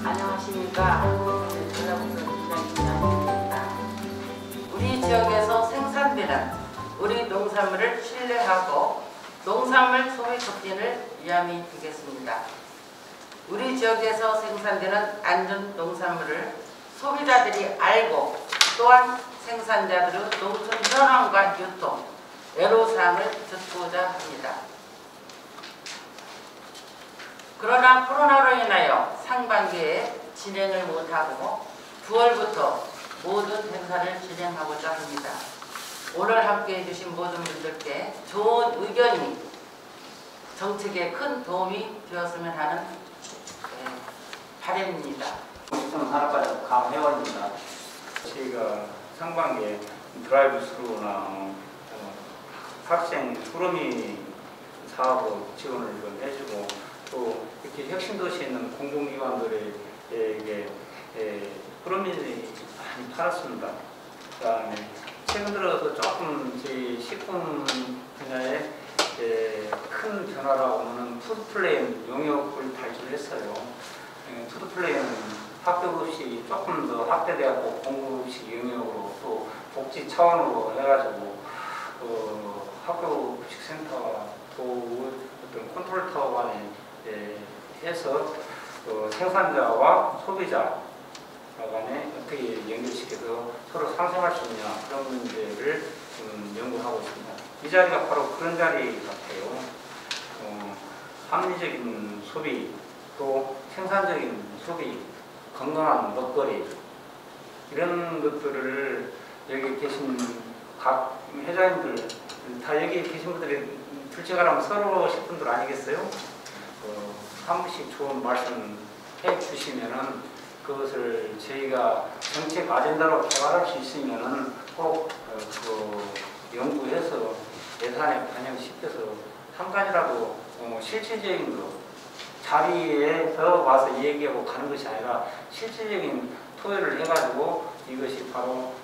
안녕하십니까. 전라북도 기장입니다. 우리 지역에서 생산되는 우리 농산물을 신뢰하고 농산물 소비 촉진을 위함이 되겠습니다. 우리 지역에서 생산되는 안전 농산물을 소비자들이 알고 또한 생산자들의 농촌 현황과 유통, 애로사항을 듣고자 합니다. 그러나 코로나로 인하여 상반기에 진행을 못하고 9월부터 모든 행사를 진행하고자 합니다. 오늘 함께해 주신 모든 분들께 좋은 의견이 정책에 큰 도움이 되었으면 하는 바람입니다. 산업발전 강회원입니다. 저희가 상반기에 드라이브 스루나 학생 수로미 사업으로 지원을 해주고 또 이렇게 혁신도시에 있는 공공기관들에게 프로미들이 많이 팔았습니다. 그다음에 최근 들어서 조금 저희 식품 분야에 큰 변화라고 하는 푸드플레인 용역을 발주했어요. 푸드플레인은 학교급식 조금 더 확대되었고 공급식 영역으로 또 복지 차원으로 해가지고 학교급식센터와 또 어떤 컨트롤타워 간에 해서 생산자와 소비자 간에 어떻게 연결시켜서 서로 상생할 수 있냐 그런 문제를 연구하고 있습니다. 이 자리가 바로 그런 자리 같아요. 합리적인 소비 또 생산적인 소비, 건강한 먹거리 이런 것들을 여기 계신 각 회장님들 다 여기 계신 분들이 둘째가라면 서러우실 분들 아니겠어요? 한 분씩 좋은 말씀 해 주시면은 그것을 저희가 정책 아젠다로 개발할 수 있으면은 꼭 연구해서 예산에 반영시켜서 한 가지라도 실질적인 거 자리에서 와서 얘기하고 가는 것이 아니라 실질적인 토의를 해가지고 이것이 바로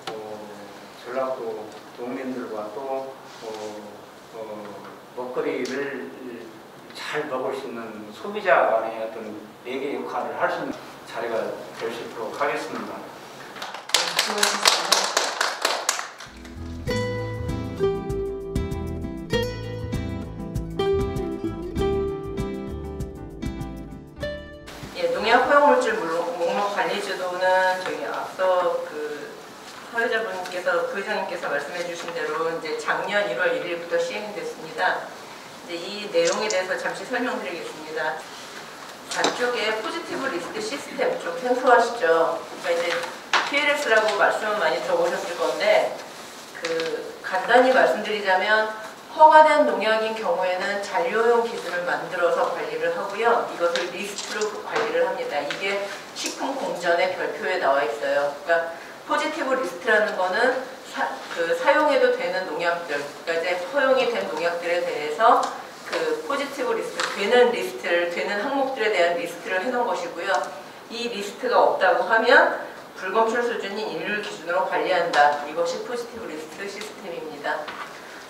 전라도 농민들과 또 먹거리를 잘 먹을 수 있는 소비자 간의 어떤 매개 역할을 할 수 있는 자리가 될 수 있도록 하겠습니다. 농약 허용물질 목록 관리제도는 저희 앞서 사회자분께서 부회장님께서 말씀해 주신 대로 이제 작년 1월 1일부터 시행이 됐습니다. 이제 이 내용에 대해서 잠시 설명드리겠습니다. 좌쪽에 포지티브 리스트 시스템 좀 생소하시죠? 그러니까 이제 PLS라고 말씀은 많이 들어보셨을 건데 간단히 말씀드리자면 허가된 농약인 경우에는 잔류용 기준을 만들어서 관리를 하고요. 이것을 리스트로 관리를 합니다. 이게 식품공전의 별표에 나와 있어요. 그러니까 포지티브 리스트라는 거는 사용해도 되는 농약들, 그러니까 이제 허용이 된 농약들에 대해서 포지티브 리스트, 되는 항목들에 대한 리스트를 해놓은 것이고요. 이 리스트가 없다고 하면 불검출 수준인 인류 기준으로 관리한다. 이것이 포지티브 리스트 시스템입니다.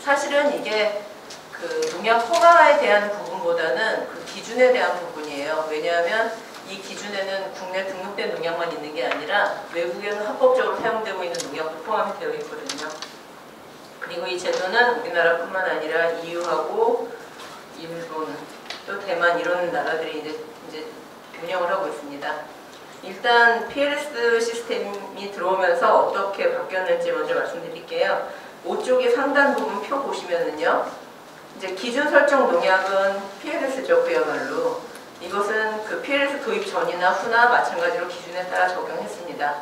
사실은 이게 농약 허가에 대한 부분보다는 기준에 대한 부분이에요. 왜냐하면 이 기준에는 국내 등록된 농약만 있는 게 아니라 외국에서 합법적으로 사용되고 있는 농약도 포함이 되어 있거든요. 그리고 이 제도는 우리나라뿐만 아니라 EU하고 일본, 또 대만 이런 나라들이 이제 운영을 하고 있습니다. 일단 PLS 시스템이 들어오면서 어떻게 바뀌었는지 먼저 말씀드릴게요. 5쪽의 상단 부분 표 보시면은요, 이제 기준 설정 농약은 PLS죠, 그야말로. 이것은 PLS 도입 전이나 후나 마찬가지로 기준에 따라 적용했습니다.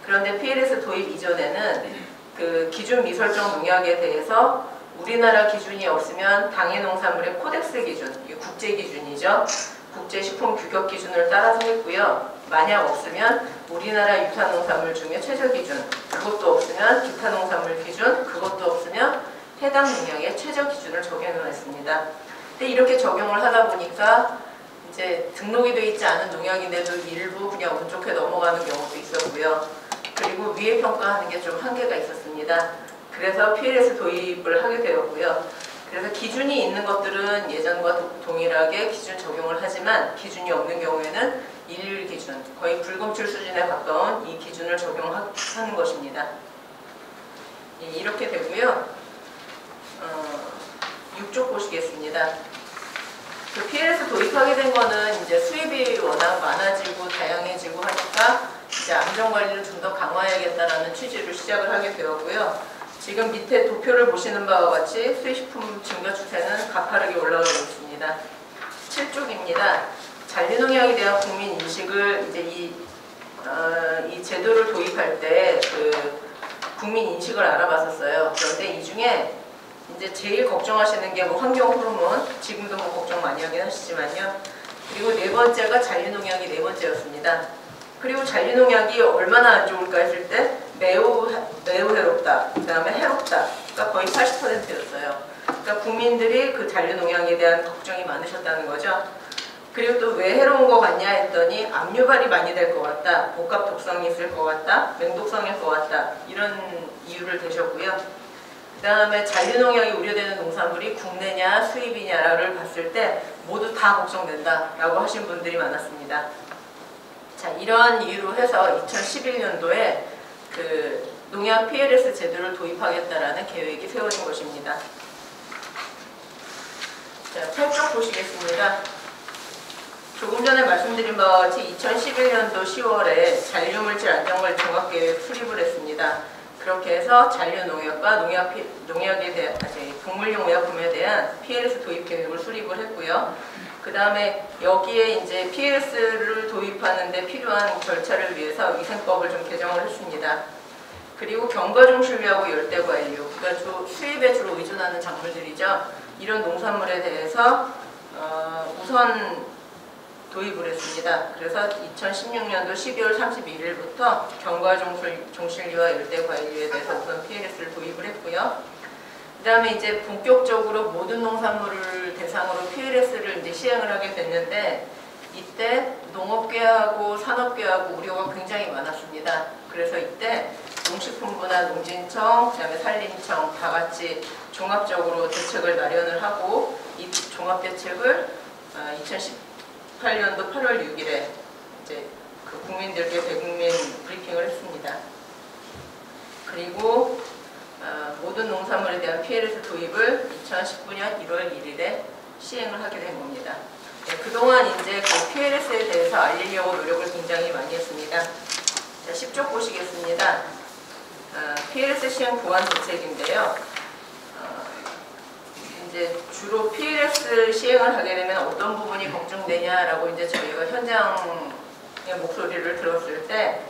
그런데 PLS 도입 이전에는 기준 미설정 농약에 대해서 우리나라 기준이 없으면 당해 농산물의 코덱스 기준, 국제 기준이죠. 국제식품 규격 기준을 따라서 했고요. 만약 없으면 우리나라 유사 농산물 중에 최저 기준, 그것도 없으면 기타 농산물 기준, 그것도 없으면 해당 농약의 최저 기준을 적용을 했습니다. 근데 이렇게 적용을 하다 보니까 이제 등록이 되어 있지 않은 농약인데도 일부 그냥 운 좋게 넘어가는 경우도 있었고요. 그리고 위해 평가하는 게 좀 한계가 있었습니다. 그래서 PLS 도입을 하게 되었고요. 그래서 기준이 있는 것들은 예전과 동일하게 기준 적용을 하지만 기준이 없는 경우에는 일률 기준, 거의 불검출 수준에 가까운 이 기준을 적용하는 것입니다. 예, 이렇게 되고요. 6쪽 보시겠습니다. 그 PLS 도입하게 된 거는 이제 수입이 워낙 많아지고 다양해지고 하니까 이제 안전관리를 좀 더 강화해야겠다라는 취지로 시작을 하게 되었고요. 지금 밑에 도표를 보시는 바와 같이 수입식품 증가 추세는 가파르게 올라가고 있습니다. 7쪽입니다. 잔류농약에 대한 국민 인식을 이제 이 제도를 도입할 때 그 국민 인식을 알아봤었어요. 그런데 이 중에 이제 제일 걱정하시는 게 뭐 환경 호르몬, 지금도 뭐 걱정 많이 하긴 하시지만요. 그리고 네 번째가 잔류농약이 네 번째였습니다. 그리고 잔류농약이 얼마나 안 좋을까 했을 때 매우 해롭다, 그 다음에 해롭다, 그러니까 거의 80%였어요. 그러니까 국민들이 그 잔류농약에 대한 걱정이 많으셨다는 거죠. 그리고 또 왜 해로운 것 같냐 했더니 압류발이 많이 될 것 같다, 복합 독성이 있을 것 같다, 맹독성일 것 같다, 이런 이유를 대셨고요. 그 다음에 잔류농약이 우려되는 농산물이 국내냐 수입이냐를 봤을 때 모두 다 걱정된다라고 하신 분들이 많았습니다. 자, 이런 이유로 해서 2011년도에 그 농약 PLS 제도를 도입하겠다라는 계획이 세워진 것입니다. 자, 8쪽 보시겠습니다. 조금 전에 말씀드린 바와 같이 2011년도 10월에 잔류물질 안전관리 종합계획 수립을 했습니다. 그렇게 해서 잔류농약과 농약에 대한, 동물용 의약품에 대한 PLS 도입 계획을 수립을 했고요. 그 다음에 여기에 이제 PLS를 도입하는 데 필요한 절차를 위해서 위생법을 좀 개정을 했습니다. 그리고 경과종실비하고 열대과일류, 그러니까 수입에 주로 의존하는 작물들이죠. 이런 농산물에 대해서 우선 도입을 했습니다. 그래서 2016년도 12월 31일부터 경과종실류와 열대과일류에 대해서 우선 PLS를 도입을 했고요. 그 다음에 이제 본격적으로 모든 농산물을 대상으로 PLS를 이제 시행을 하게 됐는데 이때 농업계하고 산업계하고 우려가 굉장히 많았습니다. 그래서 이때 농식품부나 농진청, 그다음에 산림청 다 같이 종합적으로 대책을 마련을 하고 이 종합대책을 2018년도 8월 6일에 이제 그 국민들께 대국민 브리핑을 했습니다. 그리고 모든 농산물에 대한 PLS 도입을 2019년 1월 1일에 시행을 하게 된 겁니다. 네, 그동안 이제 그 PLS에 대해서 알리려고 노력을 굉장히 많이 했습니다. 자, 10쪽 보시겠습니다. PLS 시행 보완 대책인데요. 이제 주로 PLS 시행을 하게 되면 어떤 부분이 걱정되냐라고 이제 저희가 현장의 목소리를 들었을 때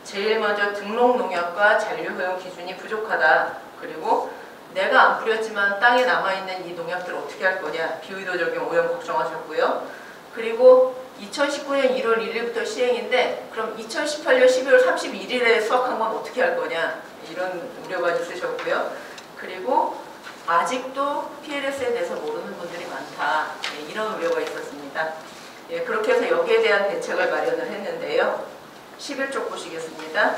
제일 먼저 등록 농약과 잔류 허용 기준이 부족하다. 그리고 내가 안 뿌렸지만 땅에 남아있는 이 농약들을 어떻게 할 거냐. 비의도적인 오염 걱정하셨고요. 그리고 2019년 1월 1일부터 시행인데 그럼 2018년 12월 31일에 수확한 건 어떻게 할 거냐. 이런 우려가 있으셨고요. 그리고 아직도 PLS에 대해서 모르는 분들이 많다. 이런 우려가 있었습니다. 그렇게 해서 여기에 대한 대책을 마련을 했는데요. 11쪽 보시겠습니다.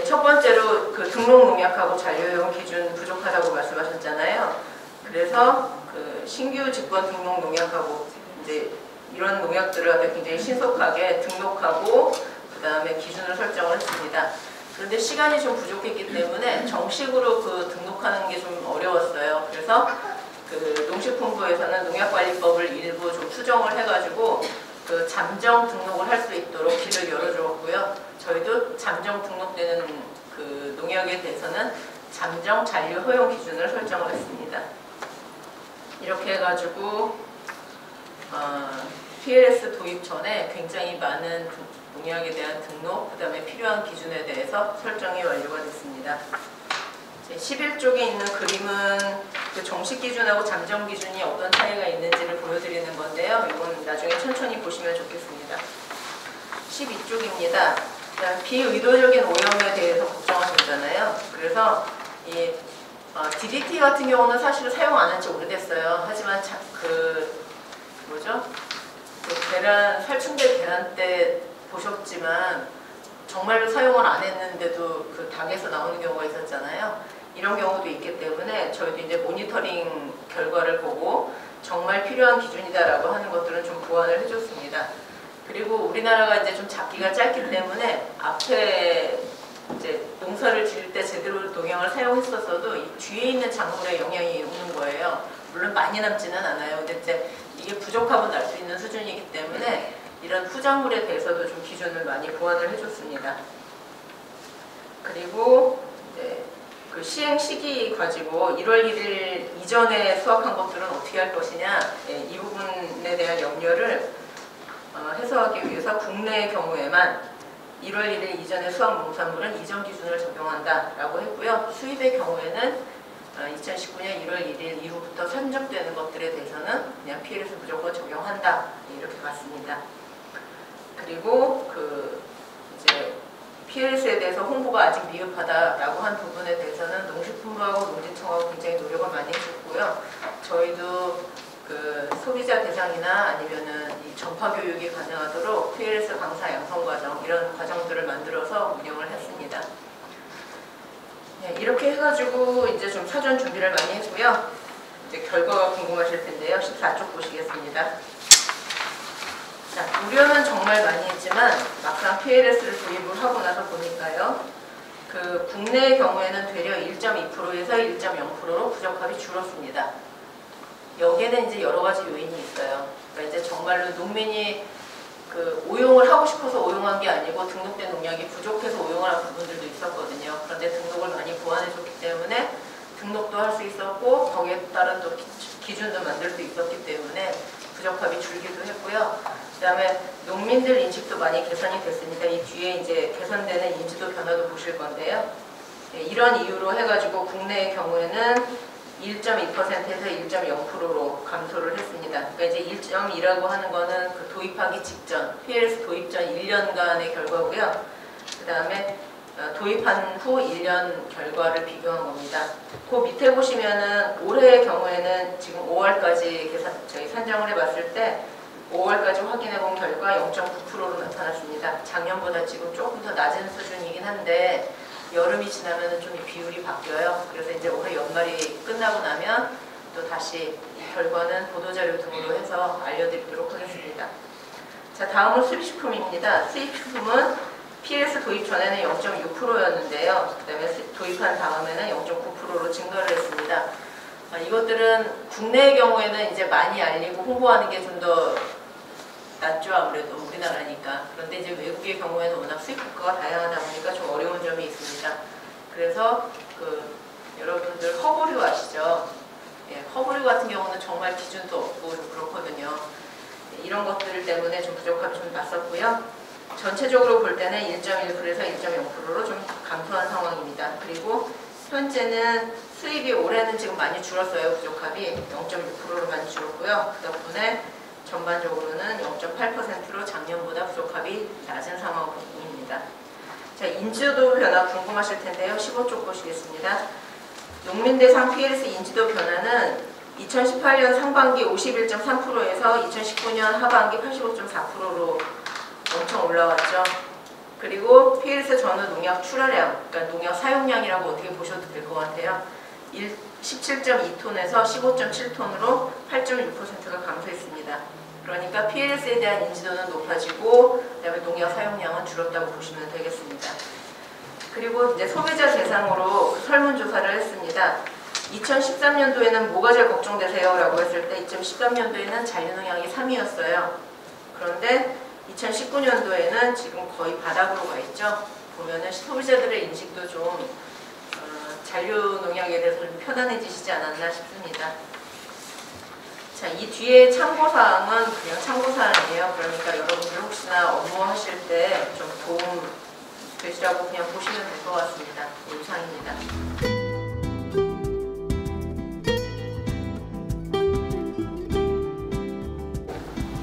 첫 번째로 그 등록 농약하고 잔류용 기준 부족하다고 말씀하셨잖아요. 그래서 그 신규 직권 등록 농약하고 이제 이런 농약들을 굉장히 신속하게 등록하고 그 다음에 기준을 설정을 했습니다. 그런데 시간이 좀 부족했기 때문에 정식으로 그 등록하는 게 좀 어려웠어요. 그래서 그 농식품부에서는 농약관리법을 일부 좀 수정을 해가지고 그 잠정 등록을 할 수 있도록 길을 열어주었고요. 저희도 잠정 등록되는 그 농약에 대해서는 잠정 잔류 허용 기준을 설정을 했습니다. 이렇게 해가지고 PLS 도입 전에 굉장히 많은 농약에 대한 등록, 그 다음에 필요한 기준에 대해서 설정이 완료가 됐습니다. 11쪽에 있는 그림은 그 정식 기준하고 잠정 기준이 어떤 차이가 있는지를 보여드리는 건데요. 이건 나중에 천천히 보시면 좋겠습니다. 12쪽입니다. 비의도적인 오염에 대해서 걱정하셨잖아요. 그래서 이 DDT 같은 경우는 사실은 사용 안 한 지 오래됐어요. 하지만 그 살충제 계란 때 보셨지만 정말로 사용을 안 했는데도 그 닭에서 나오는 경우가 있었잖아요. 이런 경우도 있기 때문에 저희도 이제 모니터링 결과를 보고 정말 필요한 기준이다라고 하는 것들은 좀 보완을 해줬습니다. 그리고 우리나라가 이제 좀 잡기가 짧기 때문에 앞에 이제 농사를 지을 때 제대로 농약을 사용했었어도 이 뒤에 있는 작물에 영향이 오는 거예요. 물론 많이 남지는 않아요. 근데 이제 이게 부족하면 날 수 있는 수준이기 때문에 이런 후작물에 대해서도 좀 기준을 많이 보완을 해줬습니다. 그리고 이제 그 시행 시기 가지고 1월 1일 이전에 수확한 것들은 어떻게 할 것이냐, 이 부분에 대한 염려를 해소하기 위해서 국내의 경우에만 1월 1일 이전에 수확 농산물은 이전 기준을 적용한다라고 했고요. 수입의 경우에는 2019년 1월 1일 이후부터 산정되는 것들에 대해서는 그냥 PLS 무조건 적용한다, 이렇게 봤습니다. 그리고 그 이제 PLS에 대해서 홍보가 아직 미흡하다라고 한 부분에 대해서는 농식품부하고 농진청하고 굉장히 노력을 많이 해줬고요. 저희도 그 소비자 대상이나 아니면은 이 전파 교육이 가능하도록 PLS 강사 양성 과정, 이런 과정들을 만들어서 운영을 했습니다. 네, 이렇게 해가지고 이제 좀 사전 준비를 많이 했고요. 이제 결과가 궁금하실 텐데요. 14쪽 보시겠습니다. 자, 우려는 정말 많이 했지만 막상 PLS를 도입을 하고 나서 보니까요. 그 국내의 경우에는 되려 1.2%에서 1.0%로 부적합이 줄었습니다. 여기에는 이제 여러 가지 요인이 있어요. 그러니까 이제 정말로 농민이 그 오용을 하고 싶어서 오용한 게 아니고 등록된 농약이 부족해서 오용을 한 부분들도 있었거든요. 그런데 등록을 많이 보완해줬기 때문에 등록도 할 수 있었고 거기에 따른 또 기준도 만들 수 있었기 때문에 부적합이 줄기도 했고요. 그 다음에 농민들 인식도 많이 개선이 됐으니까 이 뒤에 이제 개선되는 인지도 변화도 보실 건데요. 네, 이런 이유로 해가지고 국내의 경우에는 1.2%에서 1.0%로 감소를 했습니다. 그러니까 이제 1.2라고 하는 거는 그 도입하기 직전, PLS 도입 전 1년간의 결과고요. 그 다음에 도입한 후 1년 결과를 비교한 겁니다. 그 밑에 보시면은 올해의 경우에는 지금 5월까지 저희 산정을 해봤을 때 5월까지 확인해 본 결과 0.9%로 나타났습니다. 작년보다 지금 조금 더 낮은 수준이긴 한데 여름이 지나면 좀 이 비율이 바뀌어요. 그래서 이제 올해 연말이 끝나고 나면 또 다시 이 결과는 보도자료 등으로 해서 알려드리도록 하겠습니다. 자, 다음은 수입식품입니다. 수입식품은 PLS 도입 전에는 0.6%였는데요. 그 다음에 도입한 다음에는 0.9%로 증가를 했습니다. 이것들은 국내의 경우에는 이제 많이 알리고 홍보하는 게 좀 더 낫죠. 아무래도 우리나라니까. 그런데 이제 외국의 경우에는 워낙 수입 국가가 다양하다 보니까 좀 어려운 점이 있습니다. 그래서 그 여러분들 허브류 아시죠? 예, 허브류 같은 경우는 정말 기준도 없고 좀 그렇거든요. 예, 이런 것들 때문에 좀 부족함이 좀 났었고요. 전체적으로 볼 때는 1.1%에서 1.0%로 좀 감소한 상황입니다. 그리고 현재는 수입이 올해는 지금 많이 줄었어요. 부족함이 0.6%로 많이 줄었고요. 그 덕분에 전반적으로는 0.8%로 작년보다 부족함이 낮은 상황입니다. 자, 인지도 변화 궁금하실 텐데요. 15쪽 보시겠습니다. 농민 대상 PLS 인지도 변화는 2018년 상반기 51.3%에서 2019년 하반기 85.4%로 엄청 올라왔죠. 그리고 PLS 전후 농약 출하량, 그러니까 농약 사용량이라고 어떻게 보셔도 될 것 같아요. 17.2톤에서 15.7톤으로 8.6%가 감소했습니다. 그러니까 PLS에 대한 인지도는 높아지고 그다음에 농약 사용량은 줄었다고 보시면 되겠습니다. 그리고 이제 소비자 대상으로 설문조사를 했습니다. 2013년도에는 뭐가 제일 걱정되세요? 라고 했을 때 2013년도에는 잔류농약이 3위였어요. 그런데 2019년도에는 지금 거의 바닥으로 가 있죠. 보면은 소비자들의 인식도 좀 잔류농약에 대해서 좀 편안해지시지 않았나 싶습니다. 자, 이 뒤에 참고사항은 그냥 참고사항이에요. 그러니까 여러분들 혹시나 업무하실 때 좀 도움 되시라고 그냥 보시면 될 것 같습니다. 이상입니다.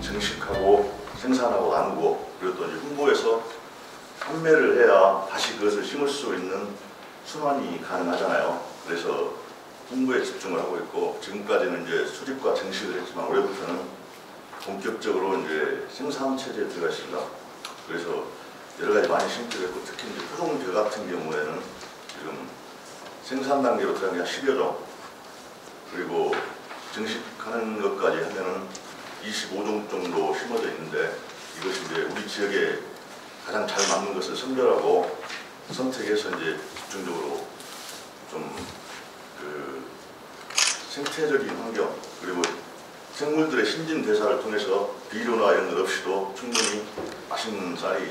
증식하고 생산하고 나누고 그리고 또 이제 홍보해서 판매를 해야 다시 그것을 심을 수 있는 순환이 가능하잖아요. 그래서 홍보에 집중을 하고 있고 지금까지는 이제 수립과 증식을 했지만 올해부터는 본격적으로 이제 생산 체제에 들어가십니다. 그래서 여러 가지 많이 심기도 했고 특히 이제 토종제 같은 경우에는 지금 생산 단계로 들어간 게 한 10여 종, 그리고 정식하는 것까지 하면은 25종 정도 심어져 있는데, 이것이 이제 우리 지역에 가장 잘 맞는 것을 선별하고 선택해서 이제 집중적으로 좀 그 생태적인 환경, 그리고 생물들의 신진 대사를 통해서 비료나 이런 것 없이도 충분히 맛있는 쌀이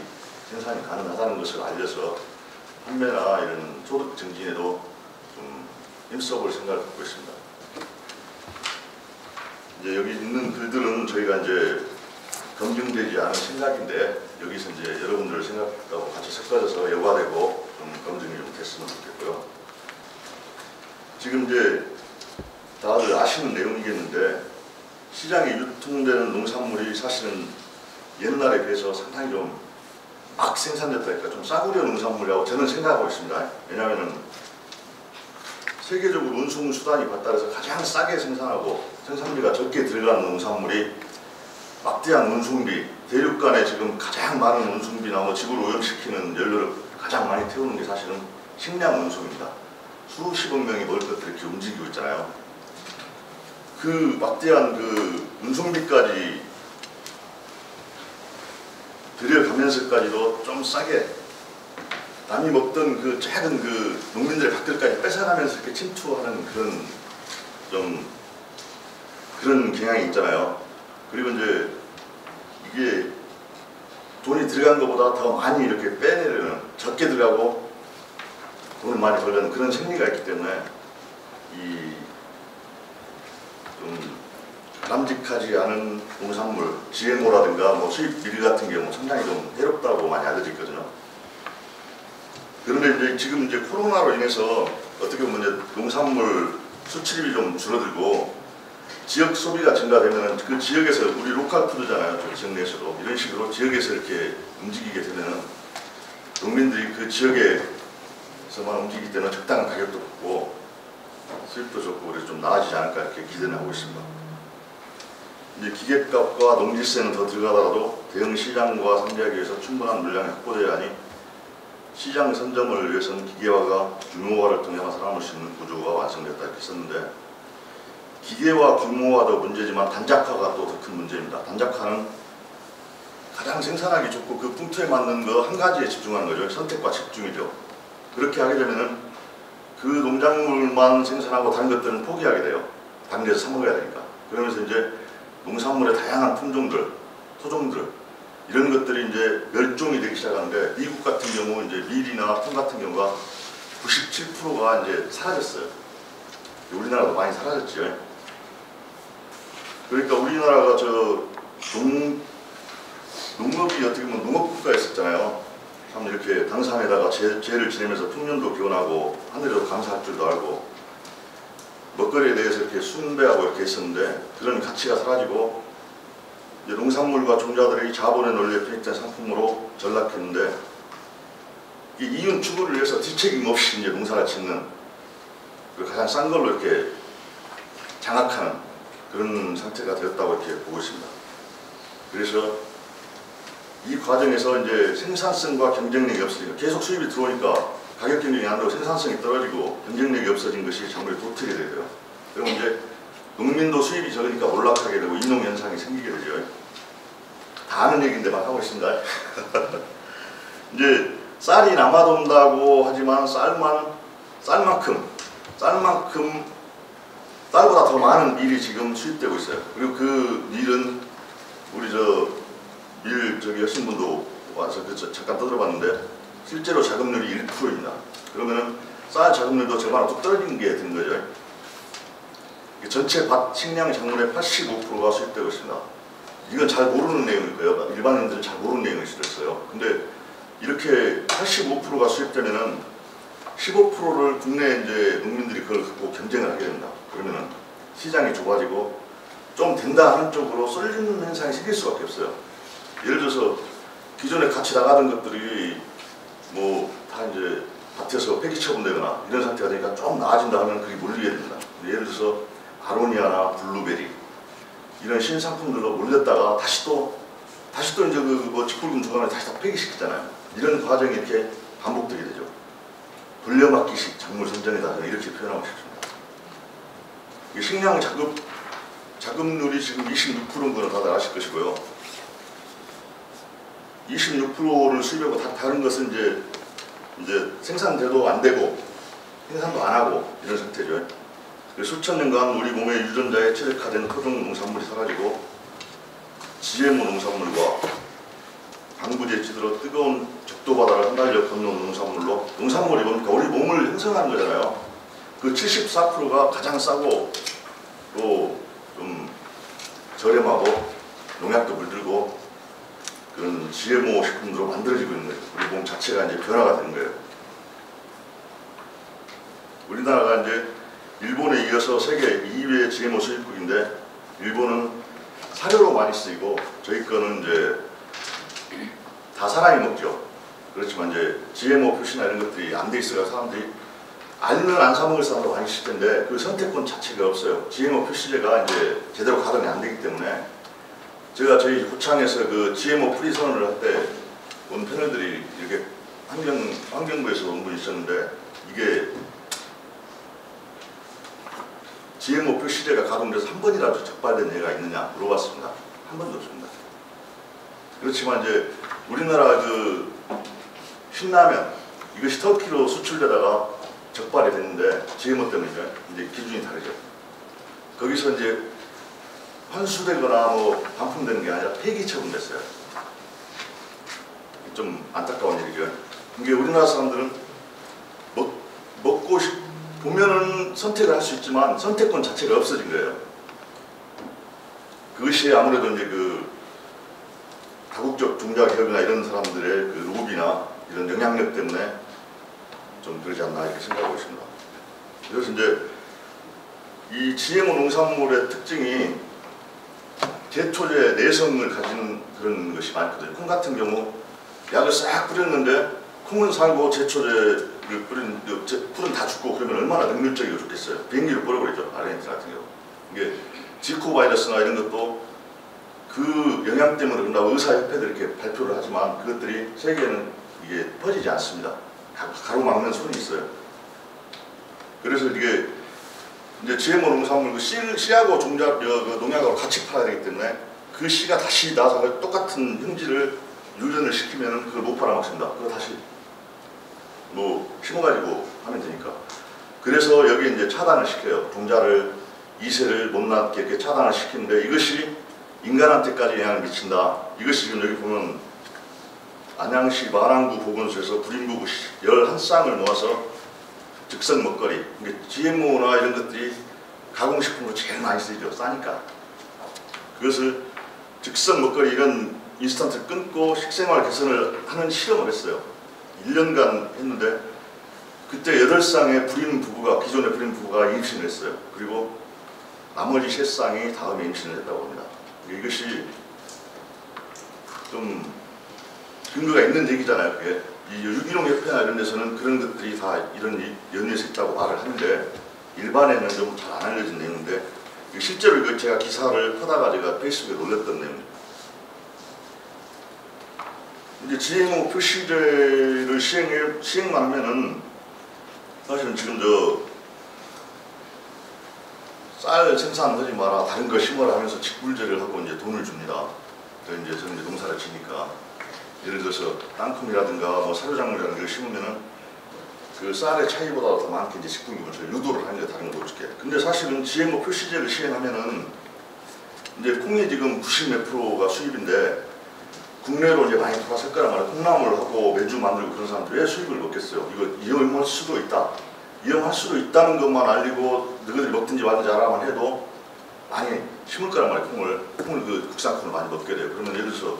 생산이 가능하다는 것을 알려서 판매나 이런 소득 증진에도 좀 힘써볼 생각을 갖고 있습니다. 이제 여기 있는 글들은 저희가 이제 검증되지 않은 생각인데, 여기서 이제 여러분들 생각하고 같이 섞어져서 여과되고 좀 검증이 좀 됐으면 좋겠고요. 지금 이제 다들 아시는 내용이겠는데, 시장에 유통되는 농산물이 사실은 옛날에 비해서 상당히 좀 막 생산됐다니까 좀 싸구려 농산물이라고 저는 생각하고 있습니다. 왜냐하면 세계적으로 운송 수단이 발달해서 가장 싸게 생산하고 생산비가 적게 들어가는 농산물이 막대한 운송비, 대륙 간에 지금 가장 많은 운송비나 뭐 지구를 오염시키는 연료를 가장 많이 태우는 게 사실은 식량 운송입니다. 수십억 명이 먹을 것들이 이렇게 움직이고 있잖아요. 그 막대한 그 운송비까지 들여가면서까지도 좀 싸게 남이 먹던 그 작은 그 농민들의 밭들까지 뺏어가면서 이렇게 침투하는 그런 좀 그런 경향이 있잖아요. 그리고 이제 이게 돈이 들어간 것보다 더 많이 이렇게 빼내려는, 적게 들어가고 돈을 많이 벌려는 그런 생리가 있기 때문에 이 좀 바람직하지 않은 농산물, GMO라든가 뭐 수입 비리 같은 경우 상당히 좀 해롭다고 많이 알려져 있거든요. 그런데 이제 지금 이제 코로나로 인해서 어떻게 보면 이제 농산물 수출입이 좀 줄어들고 지역 소비가 증가되면은 그 지역에서 우리 로컬 푸드잖아요. 저 지역 내에서도 이런 식으로 지역에서 이렇게 움직이게 되면은 농민들이 그 지역에서만 움직이기 때문에 적당한 가격도 받고 수입도 좋고 그래서 좀 나아지지 않을까 이렇게 기대는 하고 있습니다. 이제 기계값과 농지세는 더 들어가더라도 대형 시장과 상대하기 위해서 충분한 물량이 확보되어야 하니 시장 선점을 위해서는 기계화가 규모화를 통해서 살아남을 수 있는 구조가 완성됐다 이렇게 썼는데, 기계화 규모화도 문제지만 단작화가 또 더 큰 문제입니다. 단작화는 가장 생산하기 좋고 그 풍토에 맞는 거 한 가지에 집중하는 거죠. 선택과 집중이죠. 그렇게 하게 되면은 그 농작물만 생산하고 다른 것들은 포기하게 돼요. 다른 데서 사 먹어야 되니까. 그러면서 이제 농산물의 다양한 품종들, 토종들 이런 것들이 이제 멸종이 되기 시작하는데, 미국 같은 경우 이제 밀이나 콩 같은 경우가 97%가 이제 사라졌어요. 우리나라도 많이 사라졌죠. 그러니까 우리나라가 저 농업이 어떻게 보면 농업국가였었잖아요. 참 이렇게 당산에다가 죄를 지내면서 풍년도 기원하고 하늘에도 감사할 줄도 알고 먹거리에 대해서 이렇게 숭배하고 이렇게 했었는데, 그런 가치가 사라지고 이제 농산물과 종자들이 자본의 논리에 편입된 상품으로 전락했는데, 이 이윤 추구를 위해서 뒤책임 없이 이제 농사를 짓는, 그리고 가장 싼 걸로 이렇게 장악하는 그런 상태가 되었다고 이렇게 보고 있습니다. 그래서 이 과정에서 이제 생산성과 경쟁력이 없어지니까 계속 수입이 들어오니까 가격 경쟁이 안 되고 생산성이 떨어지고 경쟁력이 없어진 것이 작물의 도트게 되고요. 그럼 이제 농민도 수입이 적으니까 몰락하게 되고 인농 현상이 생기게 되죠. 다 아는 얘기인데 막 하고 있습니다. 이제 쌀이 남아돈다고 하지만 쌀만큼 쌀보다 더 많은 밀이 지금 수입되고 있어요. 그리고 그 밀은 우리 밀 하신 분도 와서 잠깐 떠들어봤는데 실제로 자급률이 1%입니다. 그러면은 쌀 자급률도 절반으로 뚝 떨어지는 게 된 거죠. 전체 밭 식량 작물의 85%가 수입되고 있습니다. 이건 잘 모르는 내용일 거예요. 일반인들은 잘 모르는 내용일 수도 있어요. 근데 이렇게 85%가 수입되면은 15%를 국내 이제 농민들이 그걸 갖고 경쟁을 하게 됩니다. 그러면은 시장이 좁아지고 좀 된다 하는 쪽으로 쏠리는 현상이 생길 수밖에 없어요. 예를 들어서 기존에 같이 나가던 것들이 뭐 다 이제 밭에서 폐기 처분되거나 이런 상태가 되니까 좀 나아진다 하면 그게 몰리게 됩니다. 예를 들어서 아로니아나 블루베리 이런 신상품들로 몰렸다가 다시 또 이제 그 뭐 직불금 조감에 다시 다 폐기시키잖아요. 이런 과정이 이렇게 반복되게 되죠. 돌려막기식 작물 선정이다. 저는 이렇게 표현하고 싶습니다. 이 식량 자급률이 지금 26%인 거는 다들 아실 것이고요. 26%를 수입하고 다른 것은 이제 생산돼도 안 되고 생산도 안 하고 이런 상태죠. 수천 년간 우리 몸의 유전자에 최적화된 토종 농산물이 사라지고 GMO 농산물과 방부제 지들어 뜨거운 적도바다를 흩날려 건너온 농산물로, 농산물이 뭡니까? 우리 몸을 형성하는 거잖아요. 그 74%가 가장 싸고 또 좀 저렴하고 농약도 물들고 그런 GMO 식품으로 만들어지고 있는 거예요. 우리 몸 자체가 이제 변화가 되는 거예요. 우리나라가 이제 일본에 이어서 세계 2위의 GMO 수입국인데, 일본은 사료로 많이 쓰이고 저희 거는 이제 다 사람이 먹죠. 그렇지만 이제 GMO 표시나 이런 것들이 안 돼 있어서 사람들이 알면 안 사 먹을 사람도 많이 있을 텐데 그 선택권 자체가 없어요. GMO 표시제가 이제 제대로 가동이 안 되기 때문에, 제가 저희 고창에서 그 GMO 프리 선언을 할 때 온 패널들이 이렇게 환경부에서 온 분이 있었는데, 이게 GMO 표시제가 가동돼서 한 번이라도 적발된 예가 있느냐 물어봤습니다. 한 번도 없습니다. 그렇지만 이제 우리나라 그 신라면 이것이 터키로 수출되다가 적발이 됐는데 GMO 때문에 이제 기준이 다르죠. 거기서 이제 환수되거나 뭐 반품되는 게 아니라 폐기 처분됐어요. 좀 안타까운 일이죠. 이게 우리나라 사람들은 먹고 보면은 선택을 할 수 있지만 선택권 자체가 없어진 거예요. 그것이 아무래도 이제 그 다국적 종자기업이나 이런 사람들의 그 로비나 이런 영향력 때문에 좀 그러지 않나 이렇게 생각하고 있습니다. 그래서 이제 이 GMO 농산물의 특징이 제초제 내성을 가진 그런 것이 많거든요. 콩 같은 경우 약을 싹 뿌렸는데 콩은 살고 제초제를 뿌린 풀은 다 죽고, 그러면 얼마나 능률적이고 좋겠어요. 비행기를 뿌려버리죠. 아르헨티나 같은 경우. 이게 지코 바이러스나 이런 것도 그 영향 때문에 그런다고 의사협회들이 이렇게 발표를 하지만 그것들이 세계에는 이게 퍼지지 않습니다. 가로막는 손이 있어요. 그래서 이게 이제 GMO 농산물 그 씨하고 종자 그 농약하고 같이 팔아야 되기 때문에 그 씨가 다시 나서 똑같은 형질을 유전을 시키면 그걸 못 팔아먹습니다. 그거 다시 뭐 심어가지고 하면 되니까. 그래서 여기 이제 차단을 시켜요. 종자를 2세를 못 낳게 이렇게 차단을 시키는데, 이것이 인간한테까지 영향을 미친다. 이것이 지금 여기 보면 안양시 마랑구 보건소에서 불임부부 11쌍을 모아서 즉석 먹거리, GMO나 이런 것들이 가공식품으로 제일 많이 쓰이죠. 싸니까. 그것을 즉석 먹거리 이런 인스턴트를 끊고 식생활 개선을 하는 실험을 했어요. 1년간 했는데 그때 8쌍의 불임 부부가, 기존의 불임 부부가 임신을 했어요. 그리고 나머지 3쌍이 다음에 임신을 했다고 합니다. 이것이 좀 근거가 있는 얘기잖아요. 그게 이 유기농 협회나 이런 데서는 그런 것들이 다 이런 연유에서 있다고 말을 하는데 일반에는 좀 잘 안 알려진 내용인데, 실제로 이거 제가 기사를 하다가 제가 페이스북에 올렸던 내용입니다. 이제 GMO 표시제를 시행만 하면은 사실은 지금 쌀 생산하지 마라, 다른 거 심어라 하면서 직불제를 하고 이제 돈을 줍니다. 저는 이제 농사를 지니까. 예를 들어서 땅콩이라든가 뭐 사료작물이라든가 이걸 심으면은 그 쌀의 차이보다 더 많게 이제 직불금을 유도를 하는 게 다른 거 어떻게. 근데 사실은 GMO 표시제를 시행하면은 이제 콩이 지금 90몇 프로가 수입인데 국내로 이제 많이 돌아설 거란 말이에요. 콩나물하고 메주 만들고 그런 사람들이 왜 수입을 먹겠어요? 이거 위험할 수도 있다. 위험할 수도 있다는 것만 알리고 너희들이 먹든지 말든지 알아만 해도 많이 심을 거란 말이에요. 콩을 그 국산 콩을 많이 먹게 돼요. 그러면 예를 들어서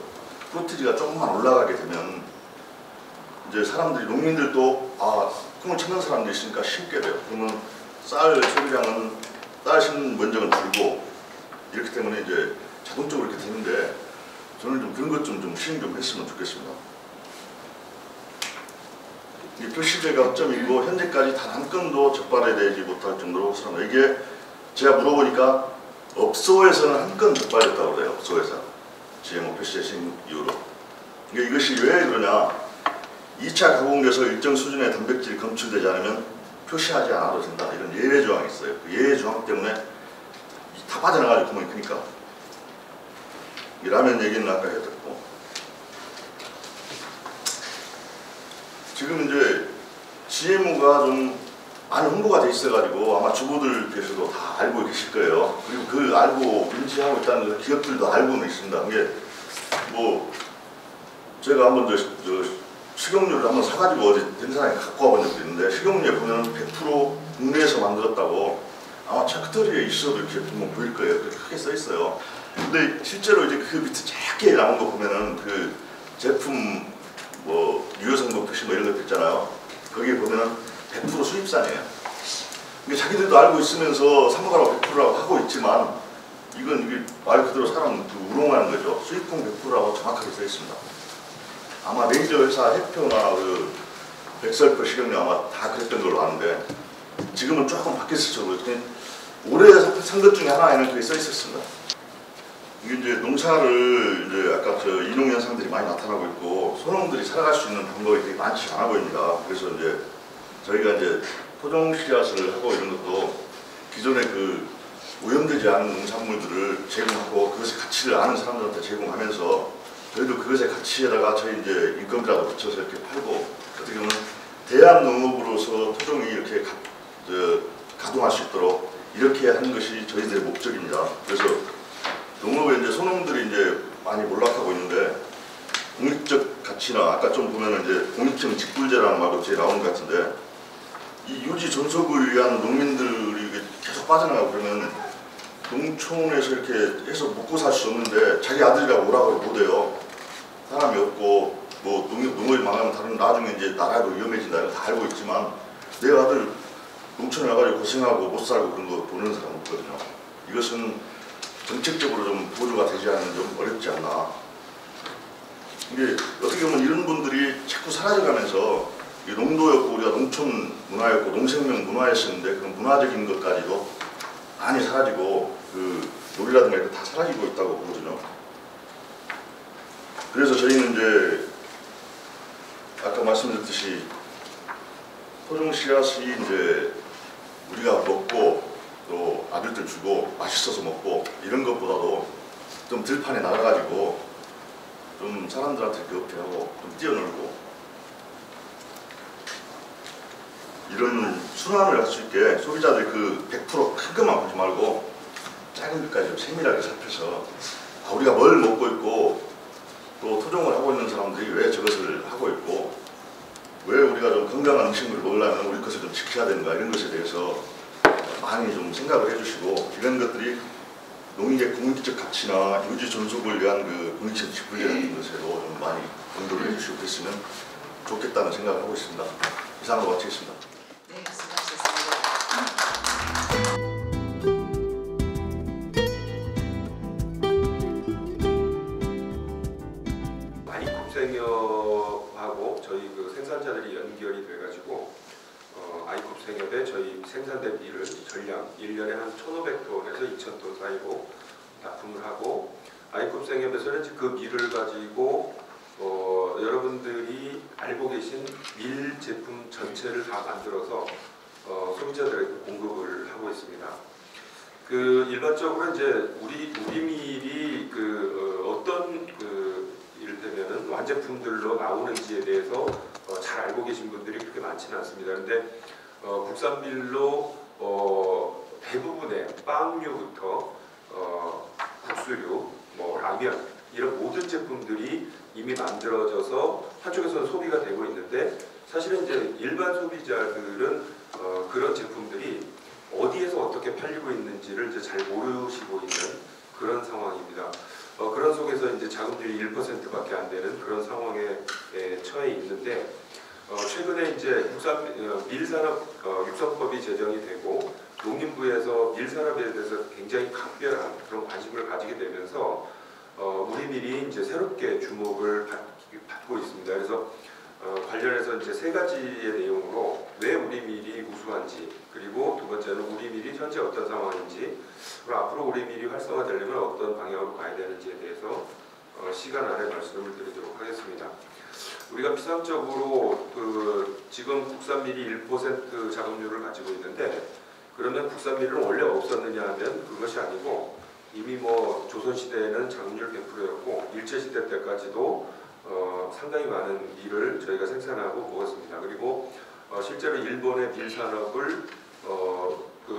프로티지가 조금만 올라가게 되면 이제 사람들이, 농민들도 콩을 찾는 사람들이 있으니까 심게 돼요. 그러면 쌀 소비량은 쌀 심는 면적은 줄고, 이렇기 때문에 이제 자동적으로 이렇게 되는데, 저는 좀 그런 것 좀 시행 좀 했으면 좋겠습니다. 이 표시제가 허점이고 현재까지 단 한 건도 적발되지 못할 정도로 그렇습니다. 이게 제가 물어보니까 업소에서는 한 건 적발됐다고 그래요. 업소에서 GMO 표시제 시행 이후로. 이것이 왜 그러냐? 2차 가공돼서 일정 수준의 단백질이 검출되지 않으면 표시하지 않아도 된다. 이런 예외 조항이 있어요. 그 예외 조항 때문에 다 빠져나가지고 구멍이 크니까. 이 라면 얘기는 아까 했었고, 지금 이제 GMO가 좀 많이 홍보가 돼 있어가지고 아마 주부들께서도 다 알고 계실 거예요. 그리고 그 알고 인지하고 있다는 기업들도 알고는 있습니다. 이게 뭐 제가 한번 식용유를 한번 사가지고 어디 등산에 갖고 와본 적도 있는데, 식용유에 보면 100% 국내에서 만들었다고 아마 차크터리에 있어도 이렇게 보면 보일 거예요. 그렇게 크게 써 있어요. 근데 실제로 이제 그 밑에 작게 나온 거 보면은 그 제품 뭐 유효성분 표시 뭐 이런 것도 있잖아요. 거기에 보면은 100% 수입산이에요. 이게 자기들도 알고 있으면서 사먹으라고 100%라고 하고 있지만, 이건 이게 말 그대로 사람 우롱하는 거죠. 수입품 100%라고 정확하게 써 있습니다. 아마 메이저 회사 해표나 그 백설표 식용유 아마 다 그랬던 걸로 아는데, 지금은 조금 바뀌었을 거예요. 올해 산 것 중에 하나에는 그게 써 있었습니다. 이게 이제 농사를 이제 아까 이농 현상들이 많이 나타나고 있고, 소농들이 살아갈 수 있는 방법이 되게 많지 않아 보입니다. 그래서 이제 저희가 이제 토종 씨앗을 하고 이런 것도 기존에 그 오염되지 않은 농산물들을 제공하고 그것의 가치를 아는 사람들한테 제공하면서, 저희도 그것의 가치에다가 저희 이제 인건비라도 붙여서 이렇게 팔고, 어떻게 보면 대한 농업으로서 토종이 이렇게 가동할 수 있도록 이렇게 하는 것이 저희들의 목적입니다. 그래서 농업에 이제 소농들이 이제 많이 몰락하고 있는데, 공익적 가치나 아까 좀 보면은 이제 공익형 직불제라는 말도 제일 나오는 것 같은데, 이 유지 존속을 위한 농민들이 계속 빠져나가고 그러면 농촌에서 이렇게 해서 먹고 살 수 없는데, 자기 아들이라고 오라고 못해요. 사람이 없고 뭐 농업이 망하면 다른 나중에 이제 나라도 위험해진다 이런 거 다 알고 있지만, 내 아들 농촌에 와가지고 고생하고 못 살고 그런 거 보는 사람 없거든요. 이것은 정책적으로 좀 보조가 되지 않으면 좀 어렵지 않나. 이게 어떻게 보면 이런 분들이 자꾸 사라져가면서, 농도였고 우리가 농촌 문화였고 농생명 문화였었는데, 그런 문화적인 것까지도 많이 사라지고 그 놀이라든가 이런 다 사라지고 있다고 보거든요. 그래서 저희는 이제 아까 말씀드렸듯이 토종 씨앗이 이제 우리가 먹고 또 아들들 주고 맛있어서 먹고 이런 것보다도 좀 들판에 나가가지고 좀 사람들한테 어필하고 좀 뛰어놀고 이런 순환을 할 수 있게, 소비자들 그 100% 큰 것만 보지 말고 작은 것까지 좀 세밀하게 살펴서, 우리가 뭘 먹고 있고 또 토종을 하고 있는 사람들이 왜 저것을 하고 있고, 왜 우리가 좀 건강한 음식물을 먹으려면 우리 것을 좀 지켜야 되는가, 이런 것에 대해서 많이 좀 생각을 해주시고, 이런 것들이 농익의 공익적 가치나 유지 존속을 위한 그 공익적 직불제라는 것에도 좀 많이 공부를 해주시고 그랬으면 좋겠다는 생각을 하고 있습니다. 이상으로 마치겠습니다. 네, 수고하셨습니다. 아이콥생협하고 저희 그 생산자들이 연결이 돼가지고 아이콥생협에 저희 생산대비를 전량 1년에 한 1,500톤에서 2,000톤 사이로 납품을 하고, 아이콥생협에서는 그 밀을 가지고 여러분들이 알고 계신 밀 제품 전체를 다 만들어서 소비자들에게 공급을 하고 있습니다. 그 일반적으로 이제 우리 밀이 어떤 이를테면은 완제품들로 나오는지에 대해서 잘 알고 계신 분들이 그렇게 많지는 않습니다. 그런데 국산 밀로 대부분의 빵류부터 국수류, 뭐 라면 이런 모든 제품들이 이미 만들어져서 한쪽에서는 소비가 되고 있는데, 사실은 이제 일반 소비자들은 그런 제품들이 어디에서 어떻게 팔리고 있는지를 이제 잘 모르시고 있는 그런 상황입니다. 그런 속에서 이제 자금률이 1%밖에 안 되는 그런 상황에 처해 있는데, 최근에 이제 밀산업 육성법이 제정이 되고 농림부에서 밀산업에 대해서 굉장히 각별한 그런 관심을 가지게 되면서 우리 밀이 이제 새롭게 주목을 받고 있습니다. 그래서 관련해서 이제 세 가지의 내용으로 왜 우리 밀이 우수한지, 그리고 두 번째는 우리 밀이 현재 어떤 상황인지, 그리고 앞으로 우리 밀이 활성화되려면 어떤 방향으로 가야 되는지에 대해서 시간 안에 말씀을 드리도록 하겠습니다. 우리가 피상적으로 지금 국산밀이 1% 자급률을 가지고 있는데 그러면 국산밀은 원래 없었느냐 하면 그것이 아니고 이미 뭐 조선시대에는 자급률 100%였고 일제시대 때까지도 상당히 많은 밀을 저희가 생산하고 먹었습니다. 그리고 실제로 일본의 밀산업을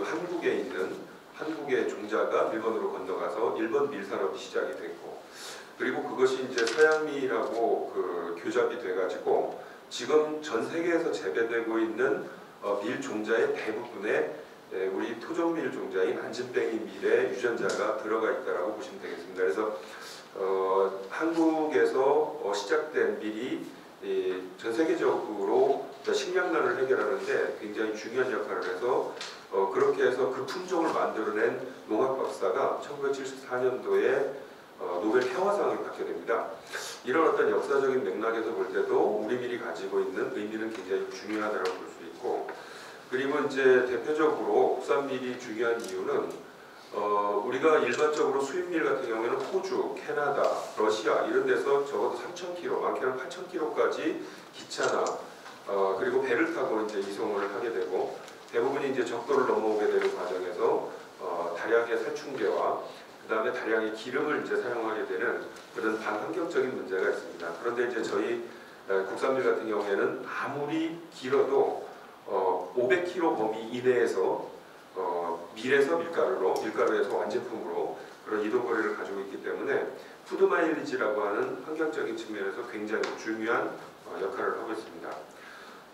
한국에 있는 한국의 종자가 일본으로 건너가서 일본 밀산업이 시작이 됐고 그리고 그것이 이제 서양밀하고 교잡이 돼가지고 지금 전 세계에서 재배되고 있는 밀 종자의 대부분에 우리 토종밀 종자인 안진뱅이 밀의 유전자가 들어가 있다라고 보시면 되겠습니다. 그래서 한국에서 시작된 밀이 전 세계적으로 식량난을 해결하는데 굉장히 중요한 역할을 해서 그렇게 해서 그 품종을 만들어낸 농학 박사가 1974년도에 노벨 평화상을 받게 됩니다. 이런 어떤 역사적인 맥락에서 볼 때도 우리 밀이 가지고 있는 의미는 굉장히 중요하다고 볼 수 있고 그리고 이제 대표적으로 국산밀이 중요한 이유는 우리가 일반적으로 수입밀 같은 경우에는 호주, 캐나다, 러시아 이런 데서 적어도 3,000km, 많게는 8,000km까지 기차나 그리고 배를 타고 이제 이송을 하게 되고 대부분이 이제 적도를 넘어오게 되는 과정에서 다량의 살충제와 그 다음에 다량의 기름을 이제 사용하게 되는 그런 반환경적인 문제가 있습니다. 그런데 이제 저희 국산밀 같은 경우에는 아무리 길어도 500km 범위 이내에서 밀에서 밀가루에서 완제품으로 그런 이동거리를 가지고 있기 때문에 푸드 마일리지라고 하는 환경적인 측면에서 굉장히 중요한 역할을 하고 있습니다.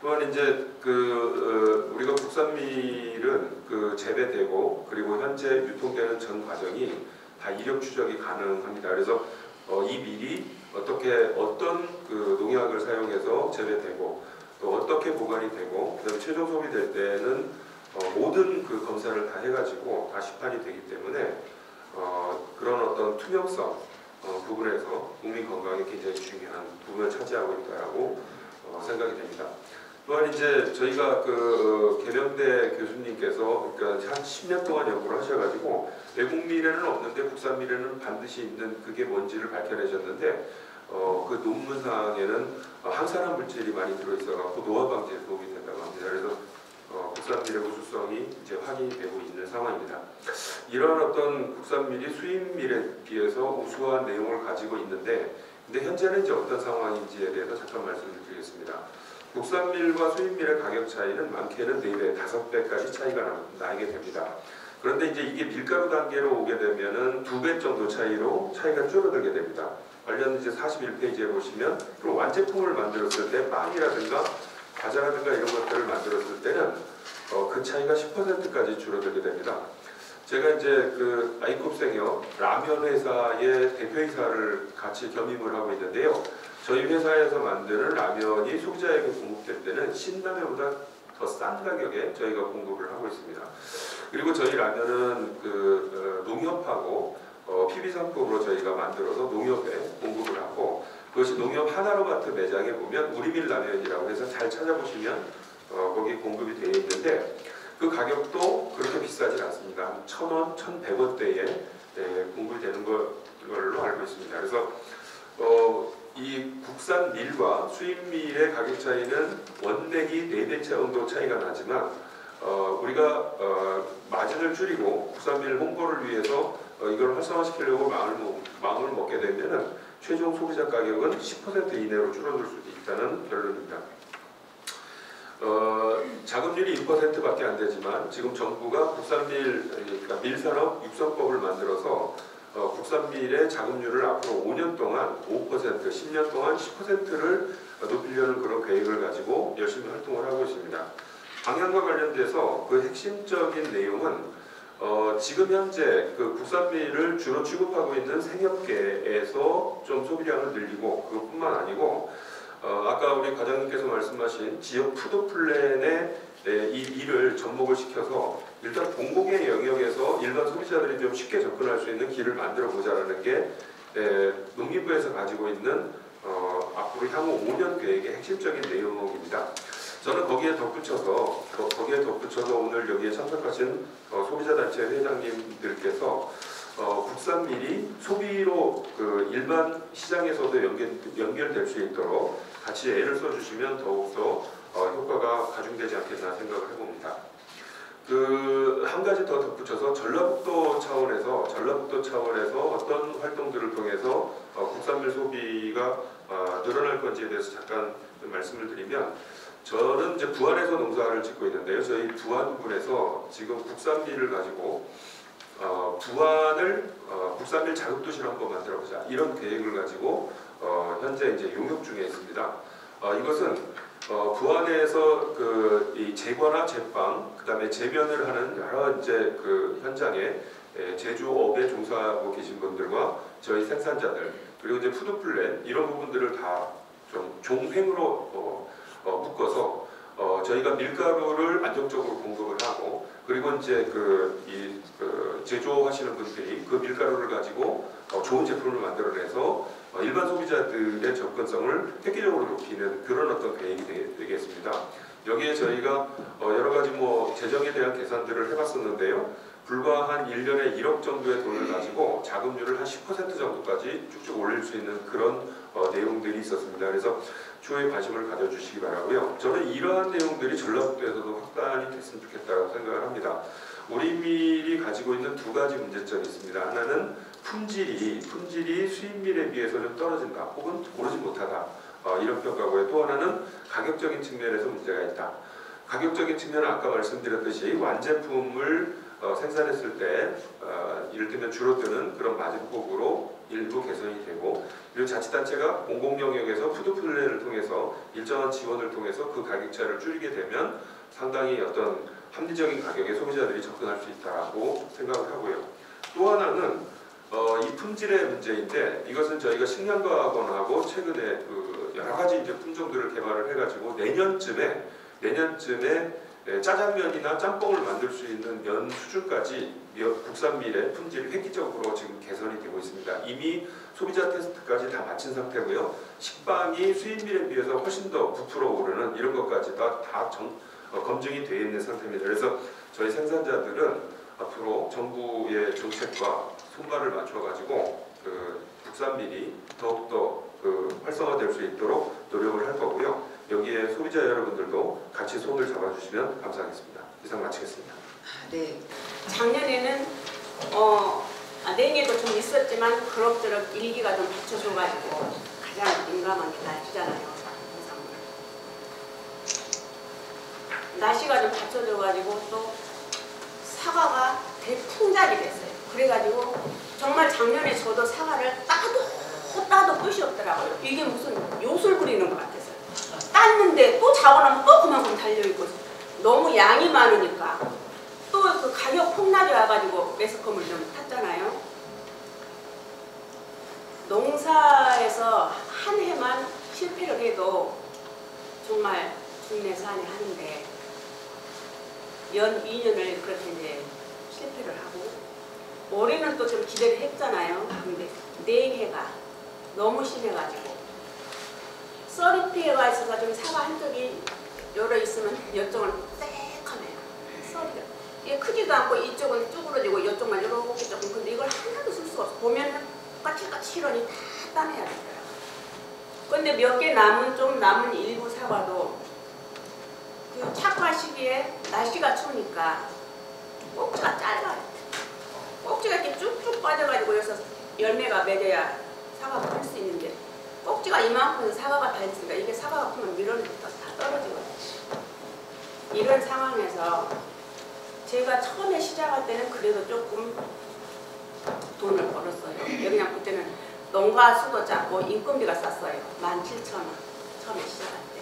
또한 이제 우리가 국산밀은 재배되고 그리고 현재 유통되는 전 과정이 다 이력 추적이 가능합니다. 그래서 이 밀이 어떤 농약을 사용해서 재배되고 또 어떻게 보관이 되고 그다음에 최종 소비될 때는 모든 검사를 다 해가지고 다 시판이 되기 때문에 그런 어떤 투명성 부분에서 국민 건강에 굉장히 중요한 부분을 차지하고 있다라고 생각이 됩니다. 또한 이제 저희가 계명대 교수님께서 그러니까 한 10년 동안 연구를 하셔가지고 외국 밀에는 없는데 국산 밀에는 반드시 있는 그게 뭔지를 밝혀내셨는데 그 논문상에는 항산화 물질이 많이 들어있어갖고 노화 방지에 도움이 된다고 합니다. 그래서 국산밀의 우수성이 이제 확인되고 있는 상황입니다. 이런 어떤 국산밀이 수입밀에 비해서 우수한 내용을 가지고 있는데, 근데 현재는 이제 어떤 상황인지에 대해서 잠깐 말씀을 드리겠습니다. 국산밀과 수입밀의 가격 차이는 많게는 4배, 5배까지 차이가 나게 됩니다. 그런데 이제 이게 밀가루 단계로 오게 되면은 2배 정도 차이가 줄어들게 됩니다. 관련 이제 41페이지에 보시면 그리고 완제품을 만들었을 때 빵이라든가 과자라든가 이런 것들을 만들었을 때는 그 차이가 10%까지 줄어들게 됩니다. 제가 이제 아이컵생협 라면 회사의 대표이사를 같이 겸임을 하고 있는데요. 저희 회사에서 만드는 라면이 소비자에게 공급될 때는 신라면보다 더 싼 가격에 저희가 공급을 하고 있습니다. 그리고 저희 라면은 농협하고 PB상법으로 저희가 만들어서 농협에 공급을 하고 그것이 농협 하나로마트 매장에 보면 우리밀 라면이라고 해서 잘 찾아보시면 거기 공급이 되어 있는데 그 가격도 그렇게 비싸진 않습니다. 1,000원, 1,100원대에 공급되는 걸로 알고 있습니다. 그래서 이 국산 밀과 수입 밀의 가격 차이는 원액이 4배 정도 차이가 나지만 우리가 마진을 줄이고 국산 밀 홍보를 위해서 이걸 활성화시키려고 마음을 먹게 되면은 최종 소비자 가격은 10% 이내로 줄어들 수도 있다는 결론입니다. 자급률이 2%밖에 안 되지만 지금 정부가 국산밀, 그러니까 밀산업 육성법을 만들어서 국산밀의 자급률을 앞으로 5년 동안 5%, 10년 동안 10%를 높이려는 그런 계획을 가지고 열심히 활동을 하고 있습니다. 방향과 관련돼서 그 핵심적인 내용은 지금 현재 국산밀을 주로 취급하고 있는 생협계에서 좀 소비량을 늘리고 그것뿐만 아니고 아까 우리 과장님께서 말씀하신 지역 푸드 플랜에 이 일을 접목을 시켜서 일단 공공의 영역에서 일반 소비자들이 좀 쉽게 접근할 수 있는 길을 만들어 보자라는 게 농림부에서 가지고 있는 앞으로 향후 5년 계획의 핵심적인 내용입니다. 저는 거기에 덧붙여서 오늘 여기에 참석하신 소비자단체 회장님들께서 국산밀이 소비로 그 일반 시장에서도 연결될 수 있도록 같이 애를 써주시면 더욱더 효과가 가중되지 않겠나 생각을 해봅니다. 한 가지 더 덧붙여서 전라북도 차원에서 어떤 활동들을 통해서 국산밀 소비가 늘어날 건지에 대해서 잠깐 말씀을 드리면, 저는 이제 부안에서 농사를 짓고 있는데요. 저희 부안군에서 지금 국산밀을 가지고 부안을 국산밀 자급도시로 한번 만들어보자, 이런 계획을 가지고 현재 이제 용역 중에 있습니다. 이것은 부안에서 이 제과나 제빵, 그다음에 제면을 하는 여러 이제 그 현장에 제조업에 종사하고 계신 분들과 저희 생산자들, 그리고 이제 푸드플랜, 이런 부분들을 다 좀 종횡으로 묶어서 저희가 밀가루를 안정적으로 공급을 하고, 그리고 이제 제조하시는 분들이 그 밀가루를 가지고 좋은 제품을 만들어내서 일반 소비자들의 접근성을 획기적으로 높이는 그런 어떤 계획이 되겠습니다. 여기에 저희가 여러 가지 재정에 대한 계산들을 해봤었는데요. 불과 한 1년에 1억 정도의 돈을 가지고 자금률을 한 10% 정도까지 쭉쭉 올릴 수 있는 그런 내용들이 있었습니다. 그래서 추후에 관심을 가져주시기 바라고요. 저는 이러한 내용들이 전라북도에서도 확단이 됐으면 좋겠다고 생각을 합니다. 우리 밀이 가지고 있는 두 가지 문제점이 있습니다. 하나는 품질이 수입밀에 비해서 좀 떨어진다, 혹은 오르지 못하다, 이런 평가고요. 또 하나는 가격적인 측면에서 문제가 있다. 가격적인 측면은 아까 말씀드렸듯이 완제품을 생산했을 때 이를테면 줄어드는 그런 마진폭으로 일부 개선이 되고, 그리고 자치단체가 공공영역에서 푸드플랜을 통해서 일정한 지원을 통해서 그 가격차를 줄이게 되면 상당히 어떤 합리적인 가격에 소비자들이 접근할 수 있다고 생각을 하고요. 또 하나는 이 품질의 문제인데, 이것은 저희가 식량과학원하고 최근에 여러 가지 이제 품종들을 개발을 해가지고 내년쯤에 짜장면이나 짬뽕을 만들 수 있는 면 수준까지 국산밀의 품질이 획기적으로 지금 개선이 되고 있습니다. 이미 소비자 테스트까지 다 마친 상태고요. 식빵이 수입밀에 비해서 훨씬 더 부풀어 오르는 이런 것까지 다 검증이 되어 있는 상태입니다. 그래서 저희 생산자들은 앞으로 정부의 정책과 손발을 맞춰가지고 국산밀이 더욱더 활성화될 수 있도록 노력을 할 거고요. 여기에 소비자 여러분들도 같이 손을 잡아주시면 감사하겠습니다. 이상 마치겠습니다. 네. 작년에는 냉해도 좀 있었지만 그럭저럭 일기가 좀 받쳐줘가지고 가장 민감한 게 날씨잖아요. 날씨가 좀 받쳐줘가지고 또 사과가 대풍작이 됐어요. 그래가지고 정말 작년에 저도 사과를 따도 끝이 없더라고요. 이게 무슨 요술 부리는 것 같아서요. 땄는데 또 자고나면 또 그만큼 달려있고, 너무 양이 많으니까 또 그 가격 폭락이 와가지고 매스컴을 좀 탔잖아요. 농사에서 한 해만 실패를 해도 정말 중내산이 하는데 연 2년을 그렇게 이제 실패를 하고, 올해는 또 좀 기대를 했잖아요. 근데 냉해가 너무 심해가지고 썰이 피해가 있어서 좀 사과 한쪽이 열어 있으면 이쪽은 새카매요. 썰이가 이게 크지도 않고 이쪽은 쭈그러지고 이쪽만 이렇게 조금. 근데 이걸 하나도 쓸 수가 없어. 보면은 까칠까칠하니 다 따내야 되더라고요. 근데 몇 개 남은 일부 사과도 그 착화 시기에 날씨가 추우니까 꼭지가 짧아요. 꼭지가 이렇게 쭉쭉 빠져가지고 여기서 열매가 맺어야 사과가 클 수 있는데, 꼭지가 이만큼 사과가 다 있으니까 이게 사과가 크면 밀어내서 다 떨어지거든요. 이런 상황에서 제가 처음에 시작할 때는 그래도 조금 돈을 벌었어요. 그냥 그때는 농가수도 작고 인건비가 쌌어요. 17,000원 처음에 시작할 때.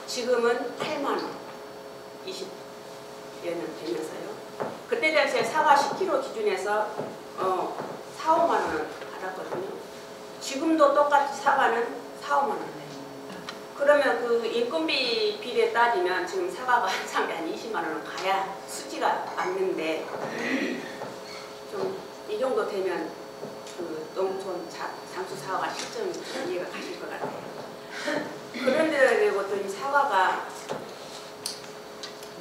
지금은 8만원 20년은 되면서요. 그때 당시에 사과 10kg 기준에서 4, 5만원을 받았거든요. 지금도 똑같이 사과는 4, 5만원 내요. 그러면 그 인건비 비례 따지면 지금 사과가 한 상에 한 20만원은 가야 수지가 맞는데, 좀 이 정도 되면 그 농촌 장수 사과가 실전 이해가 가실 것 같아요. 그런데도 이 사과가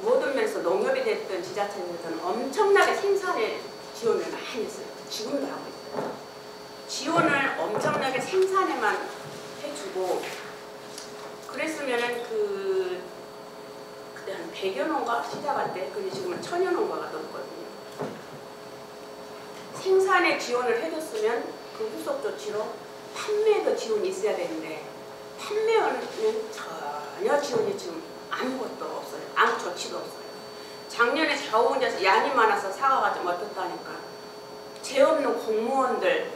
모든 면에서 농협이 됐든 지자체에 됐든 엄청나게 생산에 지원을 많이 했어요. 지금도 하고 있어요. 지원을 엄청나게 생산에만 해주고 그랬으면은 그때 한 100여 농가 시작할 때 근데 지금은 1000여 농가가 넘거든요. 생산에 지원을 해줬으면 그 후속 조치로 판매도 지원이 있어야 되는데 판매는 전혀 지원이 지금 아무것도 없어요. 아무 조치도 없어요. 작년에 좌우운전에서 양이 많아서 사과가 좀 어떻다니까 죄 없는 공무원들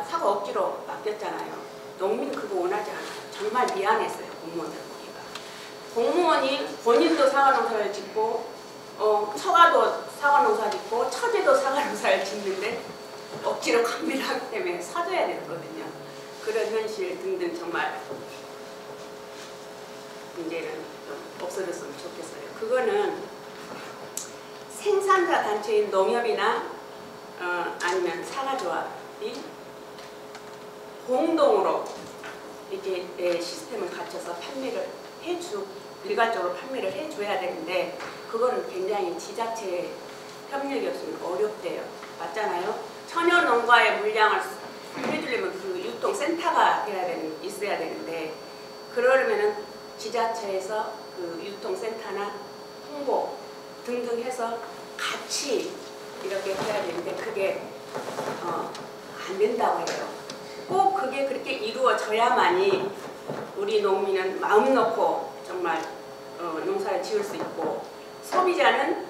사과 억지로 맡겼잖아요. 농민 그거 원하지 않아요. 정말 미안했어요. 공무원들 보기가. 공무원이 본인도 사과 농사를 짓고 처가도 사과 농사 짓고 처제도 사과 농사를 짓는데 억지로 관리를 하기 때문에 사줘야 되거든요. 그런 현실 등등 정말 문제는 좀 없어졌으면 좋겠어요. 그거는 생산자 단체인 농협이나 아니면 사과조합이 공동으로 이렇게 시스템을 갖춰서 판매를 일괄적으로 판매를 해줘야 되는데 그거는 굉장히 지자체 협력이 없으면 어렵대요. 맞잖아요. 천연 농가의 물량을 해주려면 그 유통센터가 있어야 되는데 그러려면은 지자체에서 그 유통센터나 홍보 등등 해서 같이 이렇게 해야 되는데 그게 안 된다고 해요. 꼭 그게 그렇게 이루어져야만이 우리 농민은 마음 놓고 정말 농사를 지을 수 있고 소비자는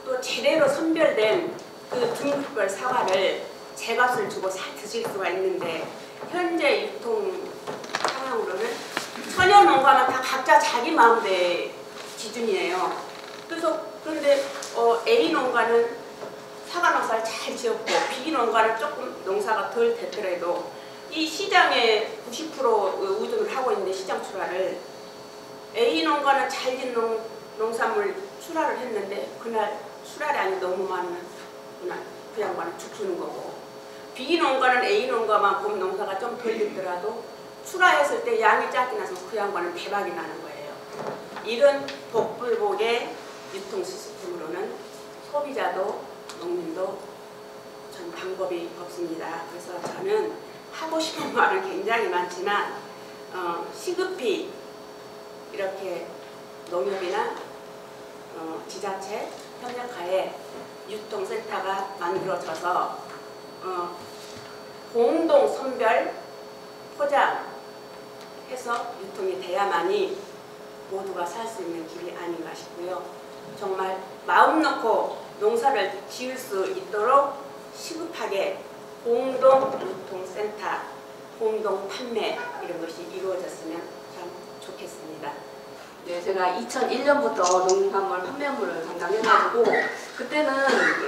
또 제대로 선별된 그 등급별 사과를 제값을 주고 드실 수가 있는데 현재 유통 상황으로는 천연 농가는 다 각자 자기 마음대로 기준이에요. 그런데 A 농가는 사과 농사를 잘 지었고 B 농가는 조금 농사가 덜 됐더라도 이 시장에 90% 의존을 하고 있는데 시장 출하를 A 농가는 잘 진 농산물 출하를 했는데 그날 출하량이 너무 많으면 그날 그 양반은 죽는 거고 B 농가는 A 농가만큼 농사가 좀 덜 됐더라도 출하했을 때 양이 작게 나서 그 양반은 대박이 나는 거예요. 이런 복불복의 유통 시스템으로는 소비자도 농민도 전 방법이 없습니다. 그래서 저는 하고 싶은 말은 굉장히 많지만 시급히 이렇게 농협이나 지자체 협력하에 유통센터가 만들어져서 공동 선별 포장해서 유통이 돼야만이 모두가 살 수 있는 길이 아닌가 싶고요. 정말 마음 놓고 농사를 지을 수 있도록 시급하게 공동 유통센터, 공동 판매 이런 것이 이루어졌으면 참 좋겠습니다. 네, 제가 2001년부터 농산물 판매물을 담당해가지고 그때는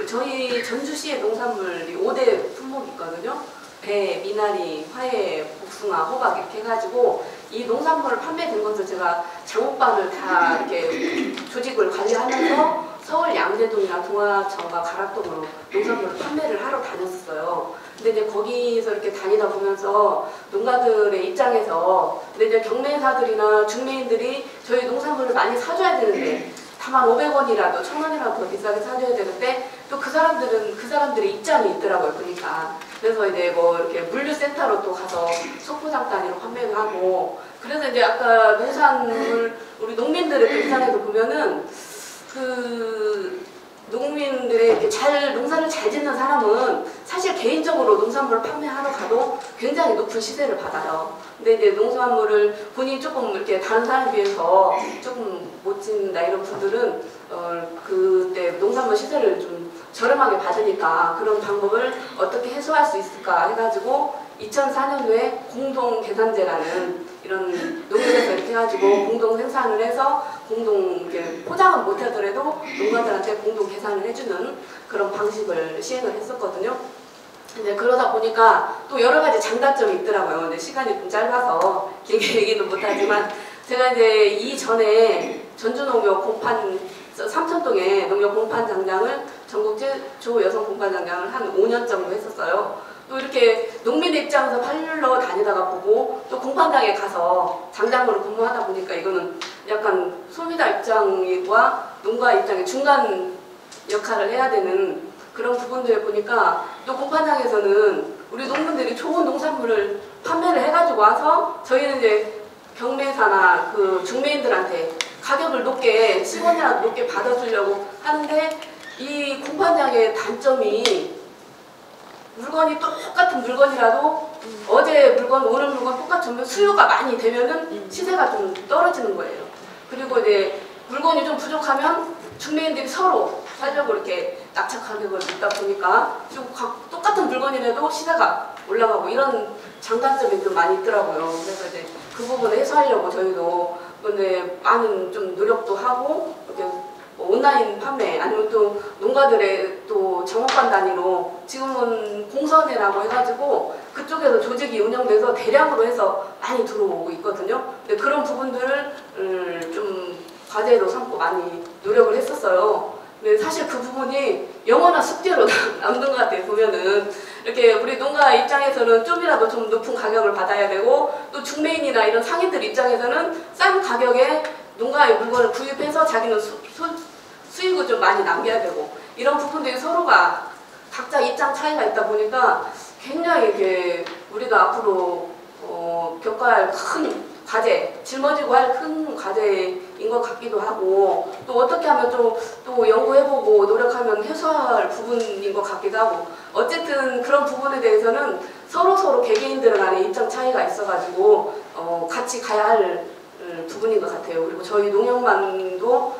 저희 전주시의 농산물이 5대 품목이 있거든요. 배, 미나리, 화해, 복숭아, 호박 이렇게 해가지고 이 농산물을 판매된 것을 제가 장목반을 다 이렇게 조직을 관리하면서 서울 양재동이나 동화천과 가락동으로 농산물을 판매를 하러 다녔었어요. 근데 이제 거기서 이렇게 다니다 보면서 농가들의 입장에서 근데 이제 경매사들이나 중매인들이 저희 농산물을 많이 사줘야 되는데 다만 500원이라도 1000원이라도 더 비싸게 사줘야 되는데 또 그 사람들은 그 사람들의 입장이 있더라고요. 그러니까 그래서 이제 뭐 이렇게 물류센터로 또 가서 소포장 단위로 판매를 하고 그래서 이제 아까 농산물 우리 농민들의 입장에서 보면은 그 농민들의 이렇게 농사를 잘 짓는 사람은 사실 개인적으로 농산물을 판매하러 가도 굉장히 높은 시세를 받아요. 근데 이제 농산물을 본인이 조금 이렇게 다른 사람에 비해서 조금 못 짓는다 이런 분들은 그때 농산물 시세를 좀 저렴하게 받으니까 그런 방법을 어떻게 해소할 수 있을까 해가지고 2004년도에 공동계산제라는 이런 농협에서 이렇게 해가지고 공동 생산을 해서 공동 이렇게 포장은 못하더라도 농가들한테 공동 계산을 해주는 그런 방식을 시행을 했었거든요. 근데 그러다 보니까 또 여러 가지 장단점이 있더라고요. 근데 시간이 좀 짧아서 길게 얘기는 못하지만 제가 이제 이전에 전주농협 공판 삼천동에 농협 공판장장을 전국 최초 여성 공판장장을 한 5년 정도 했었어요. 또 이렇게 농민의 입장에서 팔러 다니다가 보고 또 공판장에 가서 장장으로 근무하다 보니까 이거는 약간 소비자 입장과 농가 입장의 중간 역할을 해야 되는 그런 부분들 보니까 또 공판장에서는 우리 농민들이 좋은 농산물을 판매를 해가지고 와서 저희는 이제 경매사나 그 중매인들한테 가격을 높게 10원이라도 높게 받아주려고 하는데 이 공판장의 단점이 물건이 똑같은 물건이라도 어제 물건 오늘 물건 똑같으면 수요가 많이 되면은 시세가 좀 떨어지는 거예요. 그리고 이제 물건이 좀 부족하면 중매인들이 서로 살려고 이렇게 낙찰 가격을 묻다 보니까 좀 똑같은 물건이라도 시세가 올라가고 이런 장단점이 좀 많이 있더라고요. 그래서 이제 그 부분을 해소하려고 저희도 근데 많은 좀 노력도 하고 이렇게 온라인 판매 아니면 또 농가들의 또 정업관 단위로 지금은 공선회라고 해가지고 그쪽에서 조직이 운영돼서 대량으로 해서 많이 들어오고 있거든요. 근데 그런 부분들을 좀 과제로 삼고 많이 노력을 했었어요. 근데 사실 그 부분이 영원한 숙제로 남는 것 같아요. 보면은 이렇게 우리 농가 입장에서는 좀이라도 좀 높은 가격을 받아야 되고 또 중매인이나 이런 상인들 입장에서는 싼 가격에 농가의 물건을 구입해서 자기는 수익을 좀 많이 남겨야 되고 이런 부분들이 서로가 각자 입장 차이가 있다 보니까 굉장히 이렇게 우리가 앞으로 겪어야 할 큰 과제, 짊어지고 할 큰 과제인 것 같기도 하고 또 어떻게 하면 또 연구해보고 노력하면 해소할 부분인 것 같기도 하고 어쨌든 그런 부분에 대해서는 서로 개개인들 간에 입장 차이가 있어가지고 같이 가야 할 부분인 것 같아요. 그리고 저희 농협만도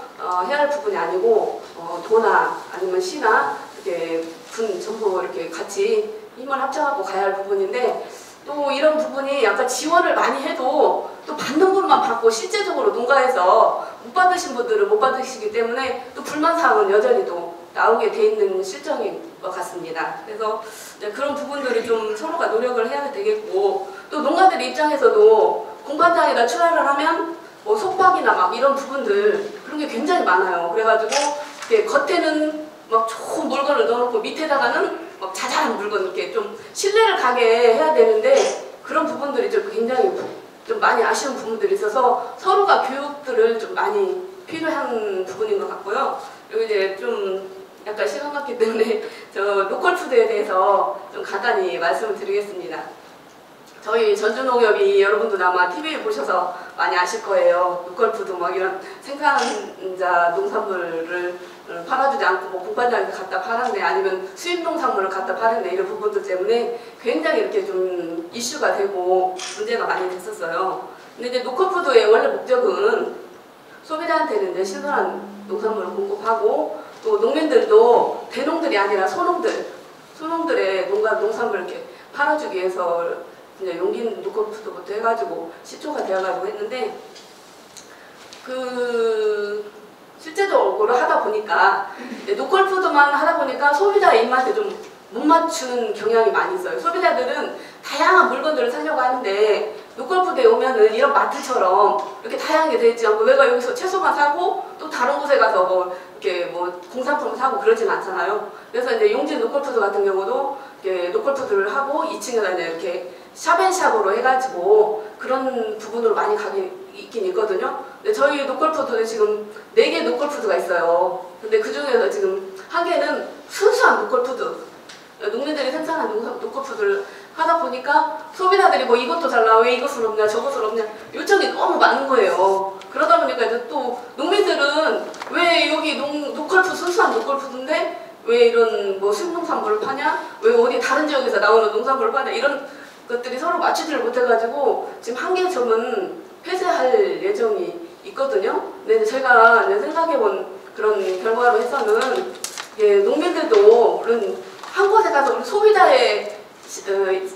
해야 할 부분이 아니고 도나 아니면 시나 이렇게 군 전부 이렇게 같이 힘을 합쳐갖고 가야 할 부분인데 또 이런 부분이 약간 지원을 많이 해도 또 받는 분만 받고 실제적으로 농가에서 못 받으신 분들은 못 받으시기 때문에 또 불만사항은 여전히 또 나오게 돼 있는 실정인 것 같습니다. 그래서 그런 부분들을 좀 서로가 노력을 해야 되겠고 또 농가들 입장에서도 공판장에다 출하를 하면 뭐 속박이나 막 이런 부분들 그런 게 굉장히 많아요. 그래가지고 이렇게 겉에는 막 좋은 물건을 넣어놓고 밑에다가는 막 자잘한 물건 이렇게 좀 신뢰를 가게 해야 되는데 그런 부분들이 좀 굉장히 좀 많이 아쉬운 부분들이 있어서 서로가 교육들을 좀 많이 필요한 부분인 것 같고요. 그리고 이제 좀 약간 시간 같기 때문에 저 로컬푸드에 대해서 좀 간단히 말씀을 드리겠습니다. 저희 전주농협이 여러분도 아마 TV에 보셔서 많이 아실 거예요. 로컬푸드 막 이런 생산자 농산물을 팔아주지 않고 뭐 공판장에서 갖다 팔았네 아니면 수입 농산물을 갖다 팔았네 이런 부분들 때문에 굉장히 이렇게 좀 이슈가 되고 문제가 많이 됐었어요. 근데 이제 로컬푸드의 원래 목적은 소비자한테는 이제 신선한 농산물을 공급하고 또 농민들도 대농들이 아니라 소농들의 농산물을 이렇게 팔아주기 위해서 이제 용기 로컬푸드부터 해가지고 시초가 되어가지고 했는데 실제적으로 하다 보니까 로컬푸드만 하다 보니까 소비자의 입맛에 좀 못 맞추는 경향이 많이 있어요. 소비자들은 다양한 물건들을 사려고 하는데 로컬푸드에 오면은 이런 마트처럼 이렇게 다양하게 되어 있지 않고 내가 여기서 채소만 사고 또 다른 곳에 가서 뭐 이렇게 뭐 공산품을 사고 그러진 않잖아요. 그래서 이제 용진 로컬푸드 같은 경우도 이렇게 로컬푸드를 하고 2층에다 이렇게 샵앤샵으로 해가지고 그런 부분으로 많이 가긴 있긴 있거든요. 근데 저희 로컬푸드는 지금 4개 로컬푸드가 있어요. 근데 그 중에서 지금 1개는 순수한 로컬푸드. 농민들이 생산한 로컬푸드를 하다 보니까 소비자들이 뭐 이것도 달라, 왜 이것은 없냐, 저것은 없냐 요청이 너무 많은 거예요. 그러다 보니까 이제 또 농민들은 왜 여기 로컬푸드, 순수한 로컬푸드인데 왜 이런 뭐 수입농산물을 파냐, 왜 어디 다른 지역에서 나오는 농산물을 파냐 이런 것들이 서로 맞추지를 못해가지고 지금 1개 점은 폐쇄할 예정이 있거든요. 근데 제가 생각해본 그런 결과로 해서는 농민들도 물론 한 곳에 가서 우리 소비자의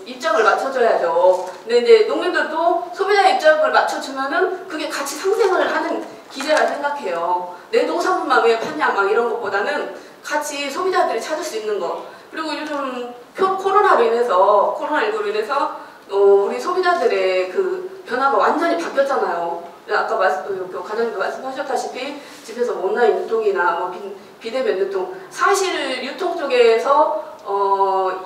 입장을 맞춰줘야죠. 근데 이제 농민들도 소비자의 입장을 맞춰주면은 그게 같이 상생을 하는 기제라 생각해요. 내 농산물만 왜 판냐 막 이런 것보다는 같이 소비자들이 찾을 수 있는 거. 그리고 요즘 코로나19로 인해서 우리 소비자들의 그 변화가 완전히 바뀌었잖아요. 아까 과장님도 말씀하셨다시피 집에서 온라인 유통이나 뭐 비대면 유통 사실 유통 쪽에서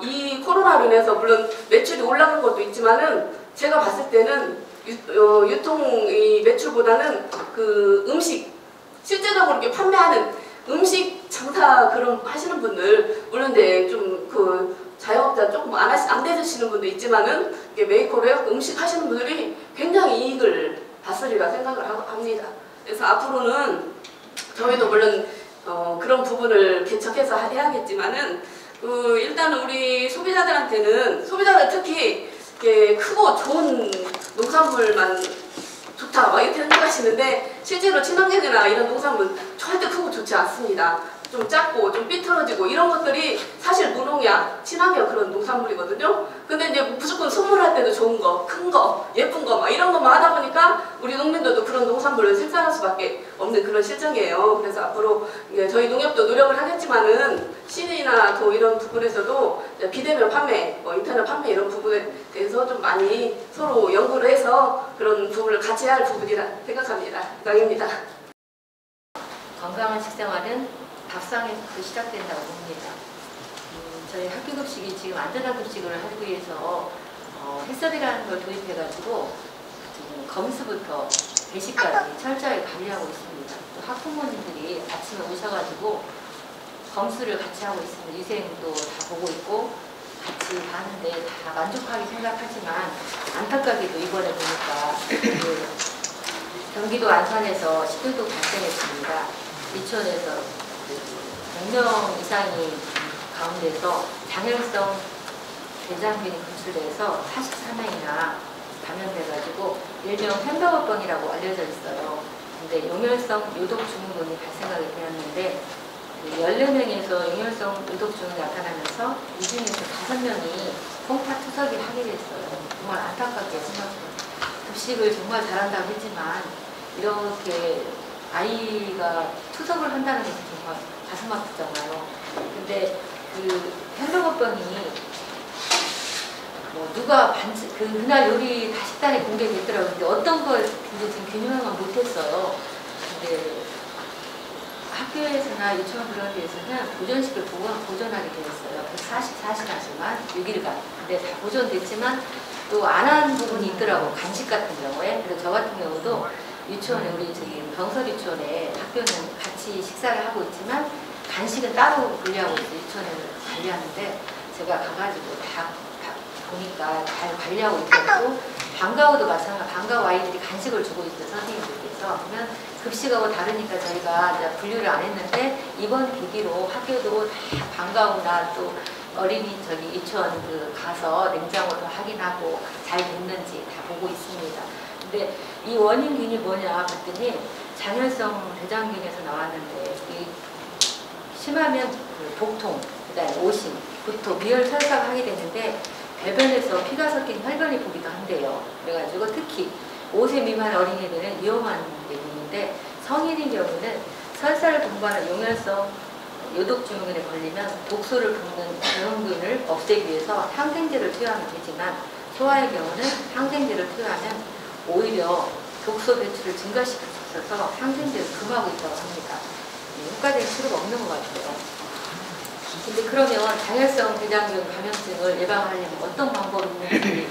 이 코로나로 인해서 물론 매출이 올라간 것도 있지만은 제가 봤을 때는 유통의 매출보다는 그 음식 실제적으로 이렇게 판매하는 음식 장사 그런 하시는 분들 물론 이제 좀 그 자영업자 조금 안 되시는 분도 있지만은 이게 메이커로 음식 하시는 분들이 굉장히 이익을 봤으리라 생각을 합니다. 그래서 앞으로는 저희도 물론 그런 부분을 개척해서 해야겠지만은 일단 우리 소비자들한테는 소비자들 특히 이렇게 크고 좋은 농산물만 좋다 막 이렇게 생각하시는데 실제로 친환경이나 이런 농산물 절대 크고 좋지 않습니다. 좀 작고 좀 삐뚤어지고 이런 것들이 사실 무농약, 친환경 그런 농산물이거든요. 근데 이제 무조건 선물할 때도 좋은 거, 큰 거, 예쁜 거 막 이런 것만 하다 보니까 우리 농민들도 그런 농산물을 생산할 수밖에 없는 그런 실정이에요. 그래서 앞으로 이제 저희 농협도 노력을 하겠지만은 시니나 또 이런 부분에서도 비대면 판매, 인터넷 판매 이런 부분에 대해서 좀 많이 서로 연구를 해서 그런 부분을 같이 해야 할 부분이라 생각합니다. 이상입니다. 건강한 식생활은 밥상에서 시작된다고 봅니다. 저희 학교 급식이 지금 안전한 급식을 하기 위해서 햇섭이라는 걸 도입해가지고 지금 검수부터 배식까지 철저하게 관리하고 있습니다. 또 학부모님들이 아침에 오셔가지고 검수를 같이 하고 있습니다. 위생도 다 보고 있고 같이 가는데 다 만족하게 생각하지만 안타깝게도 이번에 보니까 경기도 안산에서 식중독 발생했습니다. 이천에서 100명 이상이 가운데서 장혈성 대장균이 분출돼서 44명이나 감염돼가지고 일명 햄버거병이라고 알려져 있어요. 근데 용혈성 요독증후군이 발생하게 되었는데 14명에서 용혈성 요독증이 나타나면서 이 중에서 5명이 홍파 투석을 하게 됐어요. 정말 안타깝게 생각해요. 급식을 정말 잘한다고 했지만 이렇게 아이가 투석을 한다는 것은 정말 가슴 아프잖아요. 근데 그 햄버거병이 누가 그날 요리 다 식단에 공개됐더라고요. 근데 어떤 걸 지금 규명을 못했어요. 근데 학교에서나 유치원 그런 데에서는 보존식을 보존하게 되었어요. 144시간 동안 6일간. 근데 다 보존됐지만 또 안 한 부분이 있더라고. 간식 같은 경우에. 그래서 저 같은 경우도 유치원에 우리 저기 병설 유치원에 학교는 같이 식사를 하고 있지만 간식은 따로 분리하고 있어요. 유치원을 관리하는데 제가 가가지고 다 보니까 잘 관리하고 있고 방과후도 마찬가지. 방과후 아이들이 간식을 주고 있어요. 선생님들께서. 그러면 급식하고 다르니까 저희가 이제 분류를 안 했는데 이번 계기로 학교도 다 방과후나 또 어린이 저기 유치원 가서 냉장고도 확인하고 잘 됐는지 다 보고 있습니다. 근데 이 원인균이 뭐냐 봤더니 장혈성 대장균에서 나왔는데 이 심하면 복통, 그다음에 오심, 구토, 미열, 설사가 하게 되는데 배변에서 피가 섞인 혈변이 보기도 한대요. 그래가지고 특히 5세 미만 어린이들은 위험한 부분인데 성인인 경우는 설사를 동반한 용혈성 요독증후군에 걸리면 독소를 붓는 병균을 없애기 위해서 항생제를 투여하면 되지만 소아의 경우는 항생제를 투여하면 오히려 독소 배출을 증가시킬 수 있어서 항생제를 금하고 있다고 합니다. 효과적인 치료가 없는 것 같아요. 근데 그러면 장혈성 대장균 감염증을 예방하려면 어떤 방법이 있는지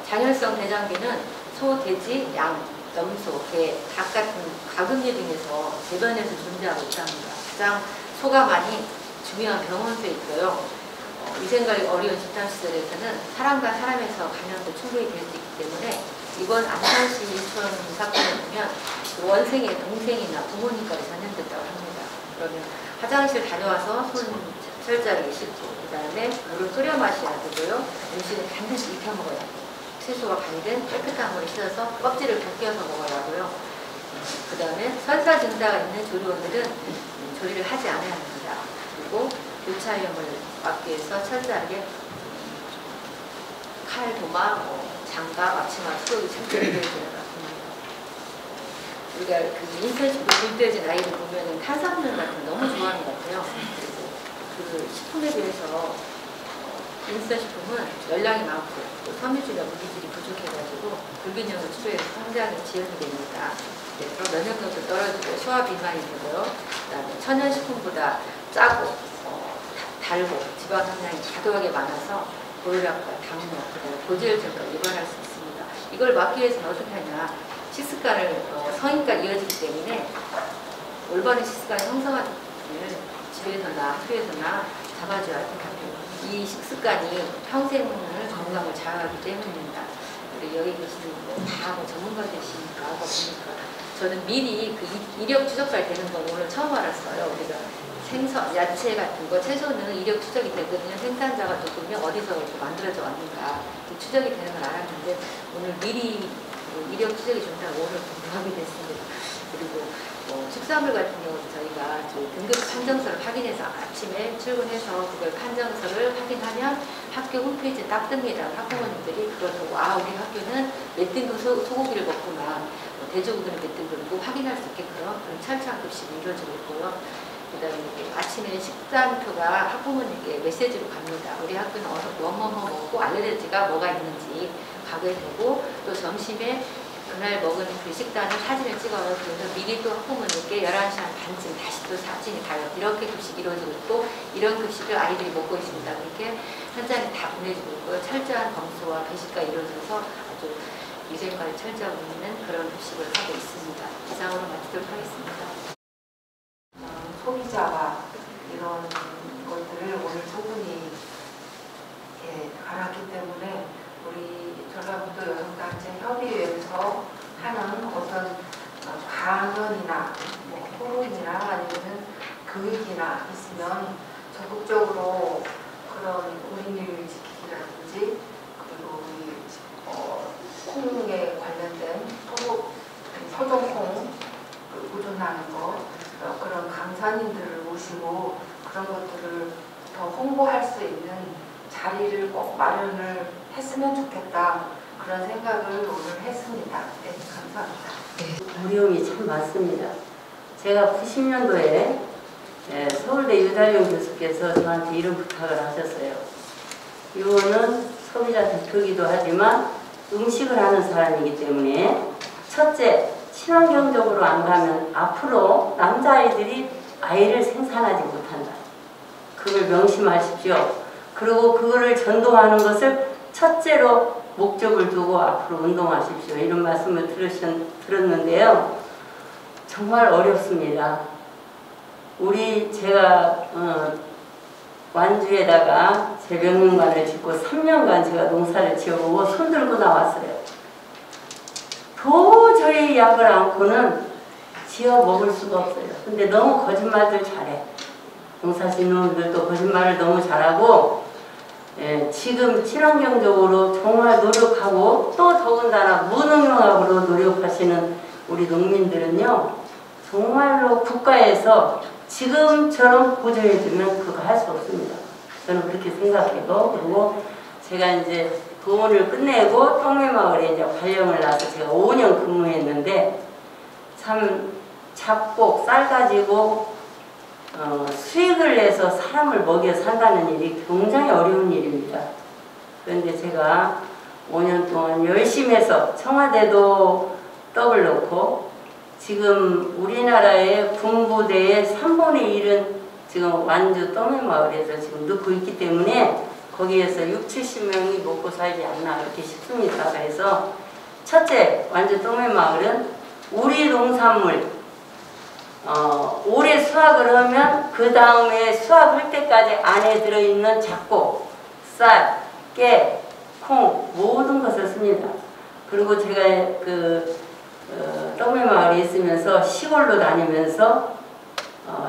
장혈성 대장균은 소, 돼지, 양, 염소, 개, 닭 같은 가금류 등에서 배변에서 존재하고 있답니다. 가장 소가 많이 중요한 병원수에 있고요. 위생관리 어려운 집단시설에서는 사람과 사람에서 감염도 충분히 될 수 있기 때문에 이번 안산시 유치원 사건을 보면 원생의 동생이나 부모님까지 전염됐다고 합니다. 그러면 화장실 다녀와서 손 철저하게 씻고 그 다음에 물을 끓여 마셔야 되고요. 음식은 반드시 익혀 먹어야 돼요. 채소가 발된 깨끗한 물을 씻어서 껍질을 벗겨서 먹어야 하고요. 그 다음에 설사 증상가 있는 조리원들은 조리를 하지 않아야 합니다. 그리고 교차 위험을 막기 위해서 철저하게 칼, 도마, 장갑, 앞치마, 수도기 철저히 되어야 합니다. 우리가 그 인터넷으로 불때진 아이를 보면은 탄산물 같은 거 너무 좋아하는 것 같아요. 그리고 그 식품에 비해서 인스타식품은 열량이 많고 또 섬유질과 무기질이 부족해가지고 불균형을 추구해서 성장에 지연이 됩니다. 그래서 면역력도 떨어지고 소화 비만이 되고요. 그다음에 천연식품보다 짜고 달고 지방 함량이 과도하게 많아서 고혈압과 당뇨, 고지혈증까지 유발할 수 있습니다. 이걸 막기 위해서는 어떻게 하냐? 식습관을 성인까지 이어지기 때문에 올바른 식습관을 형성하기 음식을 집에서나 학교에서나 잡아줘야 할 것 같아요. 이 식습관이 평생을 건강을 장악하기 때문입니다. 우리 여기 계시는 다 전문가들이시니까 보니까 저는 미리 그 이력 추적까지 되는 건 오늘 처음 알았어요. 우리가 생선, 야채 같은 거, 채소는 이력 추적이 되거든요. 생산자가 누구면 어디서 이렇게 만들어져 왔는가 추적이 되는 걸 알았는데 오늘 미리 이력 추적이 된다고 오늘 공부하게 됐습니다. 그리고 축산물 같은 경우도 저희가 등급 판정서를 확인해서 아침에 출근해서 그걸 판정서를 확인하면 학교 홈페이지에 딱 뜹니다. 학부모님들이 그걸 보고 우리 학교는 몇 등급 소고기를 먹구나, 돼지고기는 몇 등급이고 확인할 수 있게끔 그런 철저한 급식이 이루어지고 있고요. 그 다음에 아침에 식단표가 학부모님께 메시지로 갑니다. 우리 학교는 뭐뭐 먹고 알레르기가 뭐가 있는지 가게 되고, 또 점심에 그날 먹은 그 식단을 사진을 찍어서 그래서 미리 또 학부모님께 11시 한 반쯤 다시 또 사진이 가요. 이렇게 급식이 이루어지고 있고 이런 급식을 아이들이 먹고 있습니다. 그렇게 현장에 다 보내주고 있고요. 철저한 검수와 배식과 이루어져서 아주 위생관리 철저하고 있는 그런 급식을 하고 있습니다. 이상으로 마치도록 하겠습니다. 소비자가 이런 것들을 오늘 두 분이 알았기 때문에 우리 전라북도 여성단체 협의회에서 하는 어떤 강연이나 토론이나 아니면 교육이나 있으면 적극적으로 그런 우리밀 지키기라든지 그리고 콩에 관련된 소정콩 보존하는 거 그런 강사님들을 모시고 그런 것들을 더 홍보할 수 있는 자리를 꼭 마련을 했으면 좋겠다 그런 생각을 오늘 했습니다. 네, 감사합니다. 어려움이 참 많습니다. 제가 90년도에 서울대 유달용 교수께서 저한테 이런 부탁을 하셨어요. 이거는 소비자 대표기도 하지만 음식을 하는 사람이기 때문에 첫째, 친환경적으로 안 가면 앞으로 남자아이들이 아이를 생산하지 못한다. 그걸 명심하십시오. 그리고 그거를 전도하는 것을 첫째로 목적을 두고 앞으로 운동하십시오. 이런 말씀을 들었는데요. 정말 어렵습니다. 제가 완주에다가 재배농관을 짓고 3년간 제가 농사를 지어보고 손들고 나왔어요. 도저히 약을 않고는 지어 먹을 수가 없어요. 근데 너무 거짓말들 잘해. 농사 짓는 놈들도 거짓말을 너무 잘하고 지금 친환경적으로 정말 노력하고 또 더군다나 무농약으로 노력하시는 우리 농민들은요. 정말로 국가에서 지금처럼 보조해주면 그거 할 수 없습니다. 저는 그렇게 생각해요. 그리고 제가 이제 도원을 끝내고 똥매마을에 이제 발령을 나서 제가 5년 근무했는데 참 잡곡, 쌀 가지고 수익을 내서 사람을 먹여 산다는 일이 굉장히 어려운 일입니다. 그런데 제가 5년 동안 열심히 해서 청와대도 떡을 넣고 지금 우리나라의 군부대의 3분의 1은 지금 완주 똥매마을에서 지금 넣고 있기 때문에 거기에서 60~70명이 먹고 살지 않나 그렇게 싶습니다. 그래서 첫째 완주 똥매마을은 우리 농산물 올해 수확을 하면 그 다음에 수확할 때까지 안에 들어있는 잡곡, 쌀, 깨, 콩 모든 것을 씁니다. 그리고 제가 똥매마을에 있으면서 시골로 다니면서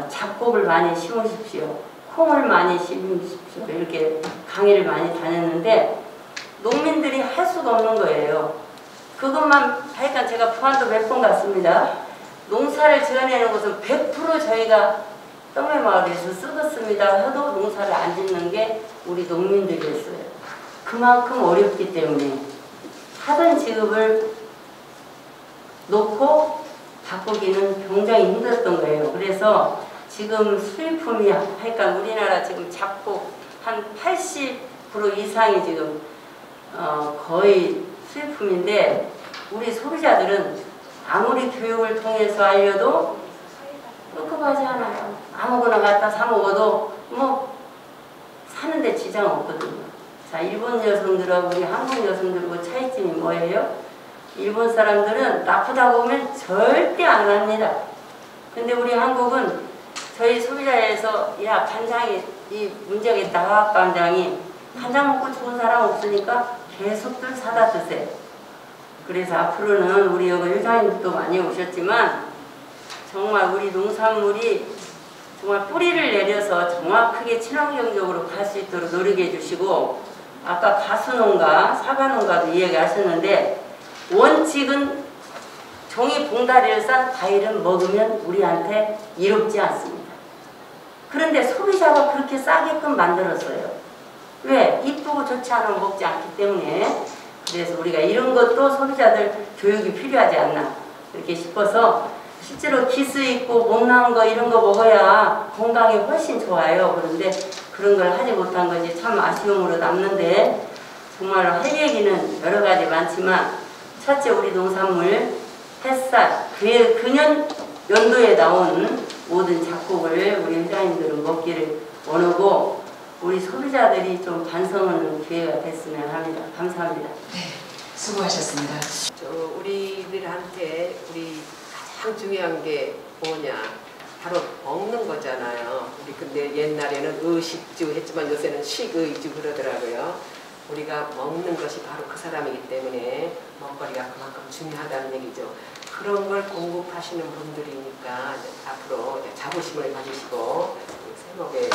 잡곡을 많이 심으십시오. 콩을 많이 심으십시오. 이렇게 강의를 많이 다녔는데 농민들이 할 수가 없는 거예요. 그것만 하니까 제가 부안도 몇 번 갔습니다. 농사를 지어내는 것은 100% 저희가 똥매마을에서 쓰겠습니다 해도 농사를 안 짓는 게 우리 농민들이었어요. 그만큼 어렵기 때문에 하던 직업을 놓고 바꾸기는 굉장히 힘들었던 거예요. 그래서 지금 수입품이 하니까 우리나라 지금 잡곡 한 80% 이상이 지금 거의 수입품인데 우리 소비자들은 아무리 교육을 통해서 알려도 끄급하지 않아요. 아무거나 갖다 사 먹어도 뭐 사는데 지장 없거든요. 자, 일본 여성들하고 우리 한국 여성들하고 차이점이 뭐예요? 일본 사람들은 나쁘다고 하면 절대 안 합니다. 근데 우리 한국은 저희 소비자에서 야 간장이 이 문제가 있다 화학간장이 간장 먹고 죽은 사람 없으니까 계속들 사다 드세요. 그래서 앞으로는 우리 여기 회장님도 많이 오셨지만 정말 우리 농산물이 정말 뿌리를 내려서 정확하게 친환경적으로 갈 수 있도록 노력해 주시고 아까 가수농가, 사과농가도 이야기하셨는데 원칙은 종이 봉다리를 싼 과일은 먹으면 우리한테 이롭지 않습니다. 그런데 소비자가 그렇게 싸게끔 만들었어요. 왜? 이쁘고 좋지 않으면 먹지 않기 때문에. 그래서 우리가 이런 것도 소비자들 교육이 필요하지 않나 이렇게 싶어서 실제로 기스 있고 못 나온 거 이런 거 먹어야 건강에 훨씬 좋아요. 그런데 그런 걸 하지 못한 것이 참 아쉬움으로 남는데 정말로 할 얘기는 여러 가지 많지만 첫째 우리 농산물 햇살 그년 연도에 나온 모든 작곡을 우리 회장님들은 먹기를 원하고 우리 소비자들이 좀 반성하는 기회가 됐으면 합니다. 감사합니다. 네, 수고하셨습니다. 우리들한테 우리 가장 중요한 게 뭐냐? 바로 먹는 거잖아요. 우리 근데 옛날에는 의식주 했지만 요새는 식의주 그러더라고요. 우리가 먹는 것이 바로 그 사람이기 때문에 먹거리가 그만큼 중요하다는 얘기죠. 그런 걸 공급하시는 분들이니까 앞으로 자부심을 가지시고 생업에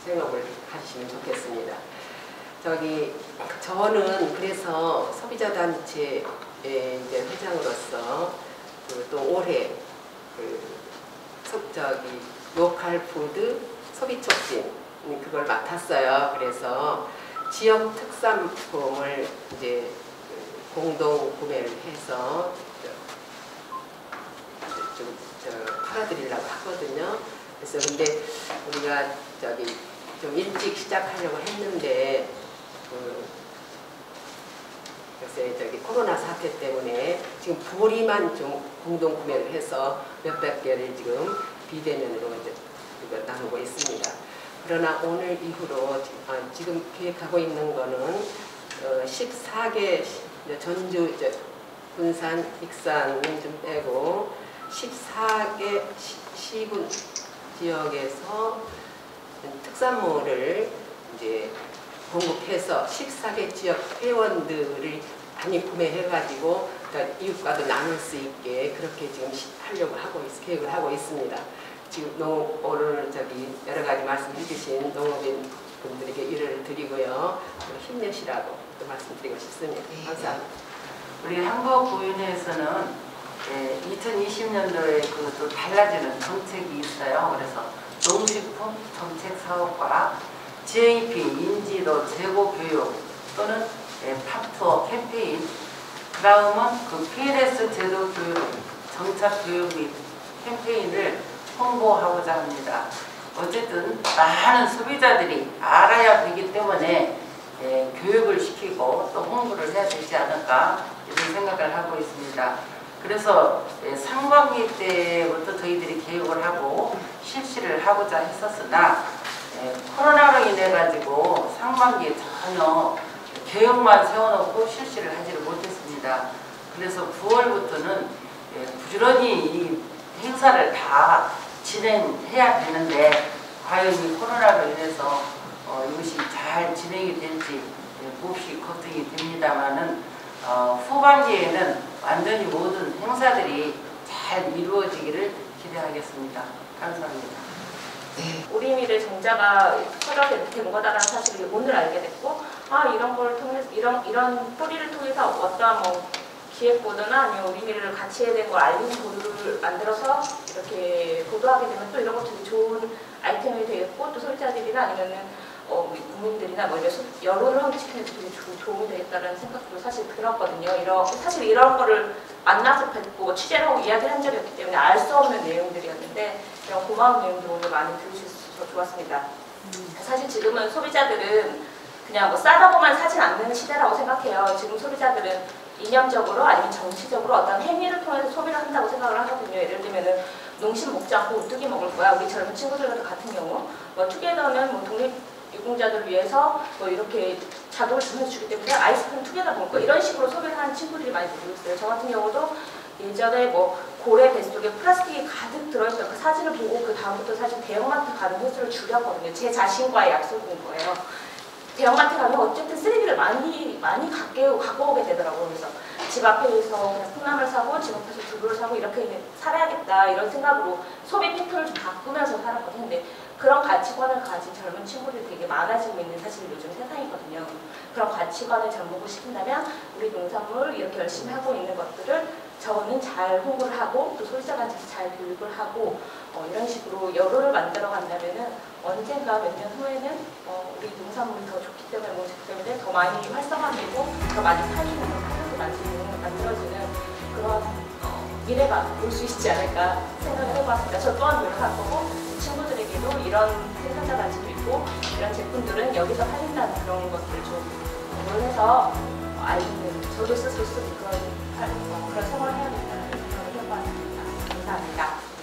생업을 하시면 좋겠습니다. 저는 그래서 소비자단체의 이제 회장으로서 또 올해 로컬 푸드 소비 촉진 그걸 맡았어요. 그래서 지역 특산품을 이제 공동 구매를 해서 좀 팔아드리려고 하거든요. 그래서 근데 우리가 좀 일찍 시작하려고 했는데 요새 코로나 사태 때문에 지금 보리만 좀 공동 구매를 해서 몇백 개를 지금 비대면으로 이제 나누고 있습니다. 그러나 오늘 이후로 지금 계획하고 있는 거는 14개 전주, 군산, 익산은 좀 빼고 14개 시군 지역에서 특산물을 이제 공급해서 14개 지역 회원들을 많이 구매해가지고 그러니까 이웃과도 나눌 수 있게 그렇게 지금 하려고 계획을 하고 있습니다. 지금 오늘 여러 가지 말씀해주신 농업인 분들에게 일을 드리고요. 힘내시라고 또 말씀드리고 싶습니다. 감사합니다. 우리 한국부인회에서는 2020년도에 또 달라지는 정책이 있어요. 그래서 농식품 정책 사업과 GAP 인지도 제고 교육 또는 팝투어 캠페인 그다음은 그 PLS 제도 교육 정착 교육 및 캠페인을 홍보하고자 합니다. 어쨌든 많은 소비자들이 알아야 되기 때문에 교육을 시키고 또 홍보를 해야 되지 않을까 이런 생각을 하고 있습니다. 그래서 상반기 때부터 저희들이 계획을 하고 실시를 하고자 했었으나 코로나로 인해 가지고 상반기에 전혀 계획만 세워놓고 실시를 하지를 못했습니다. 그래서 9월부터는 부지런히 이 행사를 다 진행해야 되는데 과연 이 코로나로 인해서 이것이 잘 진행이 될지 몹시 걱정이 됩니다만은 후반기에는 완전히 모든 행사들이 잘 이루어지기를 기대하겠습니다. 감사합니다. 네. 우리밀의 정자가 철학된 거다라는 사실을 오늘 알게 됐고, 이런 걸 통해서 이런 뿌리를 통해서 어떠한 기획보도나 아니면 우리밀을 같이 해야 되는 걸 알리는 보도를 만들어서 이렇게 보도하게 되면 또 이런 것들이 좋은 아이템이 되겠고 또 소비자들이나 아니면은 우리 국민들이나 이런 여론을 확대시키는 데 되게 도움이 되겠다는 생각도 사실 들었거든요. 사실 이런 거를 만나서 뵙고 취재를 하고 이야기를 한 적이 없기 때문에 알 수 없는 내용들이었는데 이런 고마운 내용들 오늘 많이 들으셔서 좋았습니다. 사실 지금은 소비자들은 그냥 싸다고만 사진 않는 시대라고 생각해요. 지금 소비자들은 이념적으로 아니면 정치적으로 어떤 행위를 통해서 소비를 한다고 생각을 하거든요. 예를 들면은 농심 먹지 않고 우뚜기 먹을 거야. 우리 젊은 친구들과 같은 경우 투게더는 독립유공자들을 위해서 이렇게 자동을 주기 때문에 아이스크림 투게더 먹을 거 이런 식으로 소비를 하는 친구들이 많이 보고 있어요. 저 같은 경우도 예전에 고래 뱃속에 플라스틱이 가득 들어있던 그 사진을 보고 그 다음부터 사실 대형마트 가는 횟수를 줄였거든요. 제 자신과의 약속인 거예요. 대형마트 가면 어쨌든 쓰레기를 많이 갖고 오게 되더라고요. 그래서 집 앞에서 그냥 콩나물 사고 집 앞에서 두부를 사고 이렇게 살아야겠다 이런 생각으로 소비 패턴을 좀 바꾸면서 살았거든요. 근데 그런 가치관을 가진 젊은 친구들이 되게 많아지고 있는 사실 요즘 세상이거든요. 그런 가치관을 전보고 싶은다면 우리 농산물 이렇게 열심히 하고 있는 것들을 저는 잘 홍보를 하고 또 소비자한테서 잘 교육을 하고 이런 식으로 여론을 만들어 간다면은 언젠가 몇 년 후에는 우리 농산물이 더 좋기 때문에 뭐기 때문에 더 많이 활성화되고 더 많이 팔리는 사람도 만들어지는 그런 미래가 올 수 있지 않을까 생각을 해봤습니다. 저 또한 노력할 거고 친구들에게도 이런 생산자 가치도 있고 이런 제품들은 여기서 팔린다는 그런 것들을 좀 해서 알리는 저도 스스로 그런 생활을 해야겠다는 생각을 해봤습니다. 감사합니다.